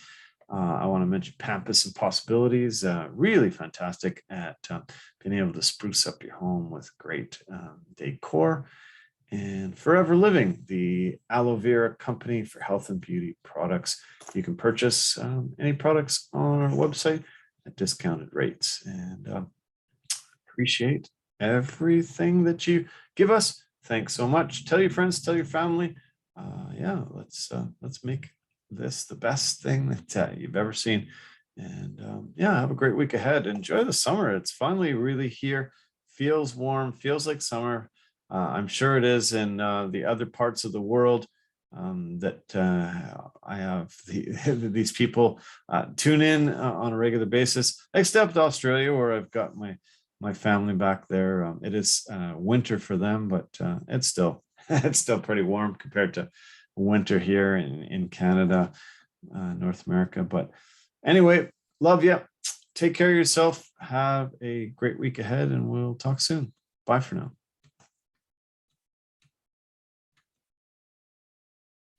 [SPEAKER 1] I want to mention Pampas and Possibilities, really fantastic at being able to spruce up your home with great decor. And Forever Living, the aloe vera company for health and beauty products. You can purchase any products on our website at discounted rates. And appreciate everything that you give us. Thanks so much. Tell your friends, tell your family. Yeah, let's make this the best thing that you've ever seen. And yeah, have a great week ahead. Enjoy the summer. It's finally really here. Feels warm, feels like summer. I'm sure it is in the other parts of the world that I have these people tune in on a regular basis, except Australia, where I've got my family back there. It is winter for them, but it's still it's still pretty warm compared to winter here in Canada, North America. But anyway, love you. Take care of yourself. Have a great week ahead, and we'll talk soon. Bye for now.